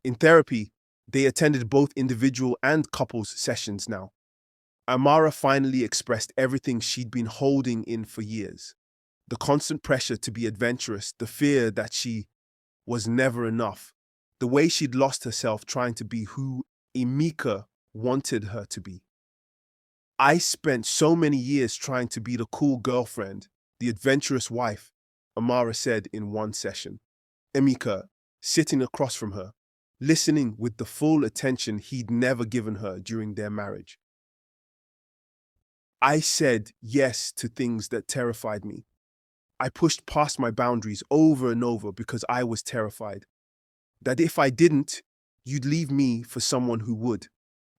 In therapy, they attended both individual and couples sessions now. Amara finally expressed everything she'd been holding in for years. The constant pressure to be adventurous, the fear that she was never enough, the way she'd lost herself trying to be who Emeka wanted her to be. I spent so many years trying to be the cool girlfriend, the adventurous wife, Amara said in one session. Emeka, sitting across from her, listening with the full attention he'd never given her during their marriage. I said yes to things that terrified me. I pushed past my boundaries over and over because I was terrified that if I didn't, you'd leave me for someone who would.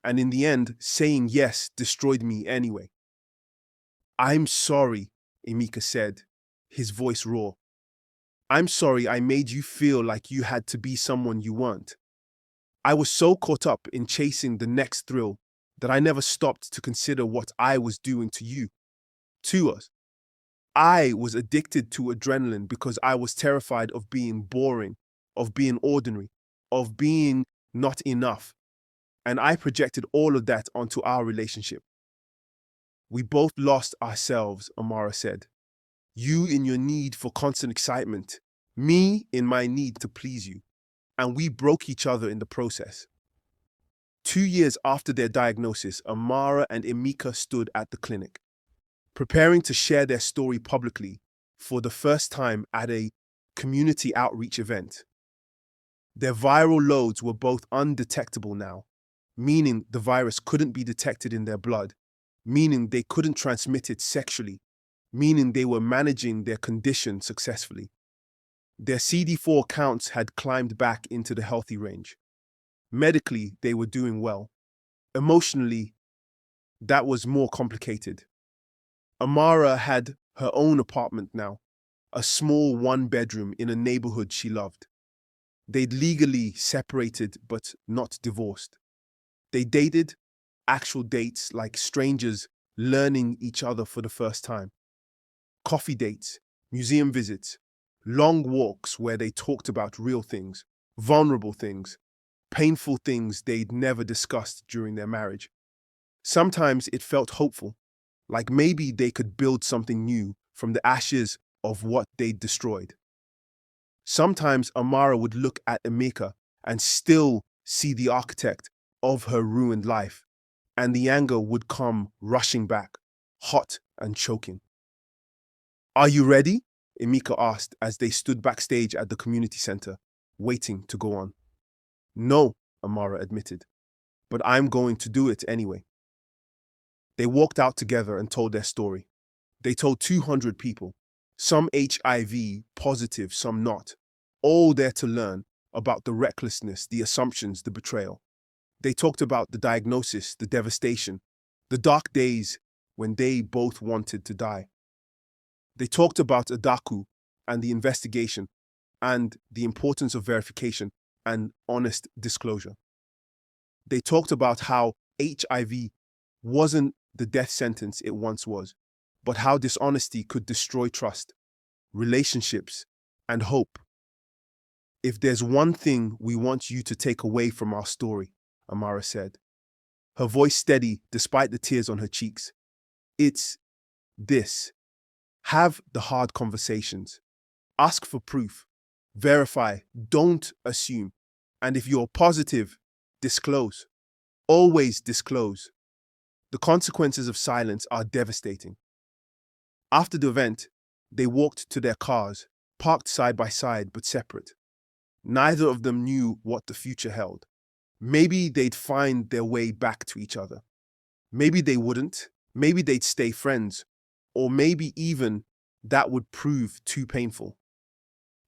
And in the end, saying yes destroyed me anyway. I'm sorry, Emeka said, his voice raw. I'm sorry I made you feel like you had to be someone you weren't. I was so caught up in chasing the next thrill that I never stopped to consider what I was doing to you, to us. I was addicted to adrenaline because I was terrified of being boring, of being ordinary, of being not enough. And I projected all of that onto our relationship. We both lost ourselves, Amara said. You in your need for constant excitement, me in my need to please you. And we broke each other in the process. 2 years after their diagnosis, Amara and Emeka stood at the clinic, preparing to share their story publicly for the first time at a community outreach event. Their viral loads were both undetectable now, meaning the virus couldn't be detected in their blood, meaning they couldn't transmit it sexually, meaning they were managing their condition successfully. Their CD4 counts had climbed back into the healthy range. Medically, they were doing well. Emotionally, that was more complicated. Amara had her own apartment now, a small one-bedroom in a neighborhood she loved. They'd legally separated but not divorced. They dated, actual dates like strangers learning each other for the first time. Coffee dates, museum visits, long walks where they talked about real things, vulnerable things, painful things they'd never discussed during their marriage. Sometimes it felt hopeful, like maybe they could build something new from the ashes of what they'd destroyed. Sometimes Amara would look at Emeka and still see the architect of her ruined life, and the anger would come rushing back, hot and choking. Are you ready? Emeka asked as they stood backstage at the community center, waiting to go on. No, Amara admitted, but I'm going to do it anyway. They walked out together and told their story. They told 200 people, some HIV positive, some not, all there to learn about the recklessness, the assumptions, the betrayal. They talked about the diagnosis, the devastation, the dark days when they both wanted to die. They talked about Adaku and the investigation and the importance of verification and honest disclosure. They talked about how HIV wasn't the death sentence it once was, but how dishonesty could destroy trust, relationships, and hope. If there's one thing we want you to take away from our story, Amara said, her voice steady despite the tears on her cheeks, it's this. Have the hard conversations. Ask for proof. Verify. Don't assume. And if you're positive, disclose. Always disclose. The consequences of silence are devastating. After the event, They walked to their cars, parked side by side but separate. Neither of them knew what the future held. Maybe they'd find their way back to each other. Maybe they wouldn't. Maybe they'd stay friends. Or maybe even that would prove too painful.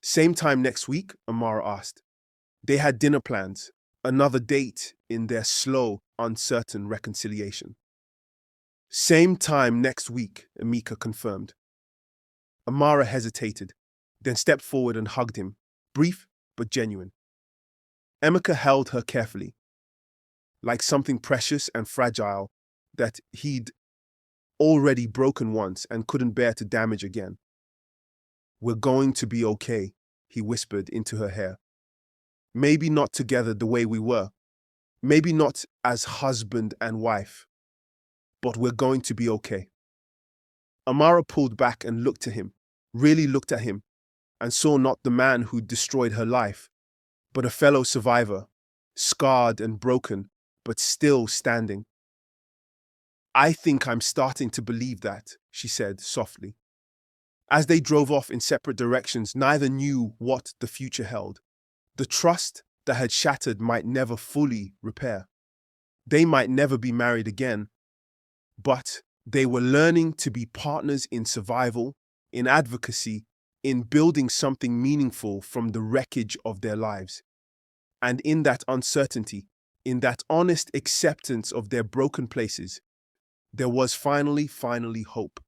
Same time next week, Amara asked. They had dinner plans, another date in their slow, uncertain reconciliation. Same time next week, Emeka confirmed. Amara hesitated, then stepped forward and hugged him, brief but genuine. Emeka held her carefully, like something precious and fragile that he'd already broken once and couldn't bear to damage again. "We're going to be okay," he whispered into her hair. "Maybe not together the way we were. Maybe not as husband and wife. But we're going to be okay." Amara pulled back and looked at him, really looked at him, and saw not the man who'd destroyed her life, but a fellow survivor, scarred and broken, but still standing. "I think I'm starting to believe that," she said softly. As they drove off in separate directions, neither knew what the future held. The trust that had shattered might never fully repair. They might never be married again, but they were learning to be partners in survival, in advocacy, in building something meaningful from the wreckage of their lives. And in that uncertainty, in that honest acceptance of their broken places, there was finally hope.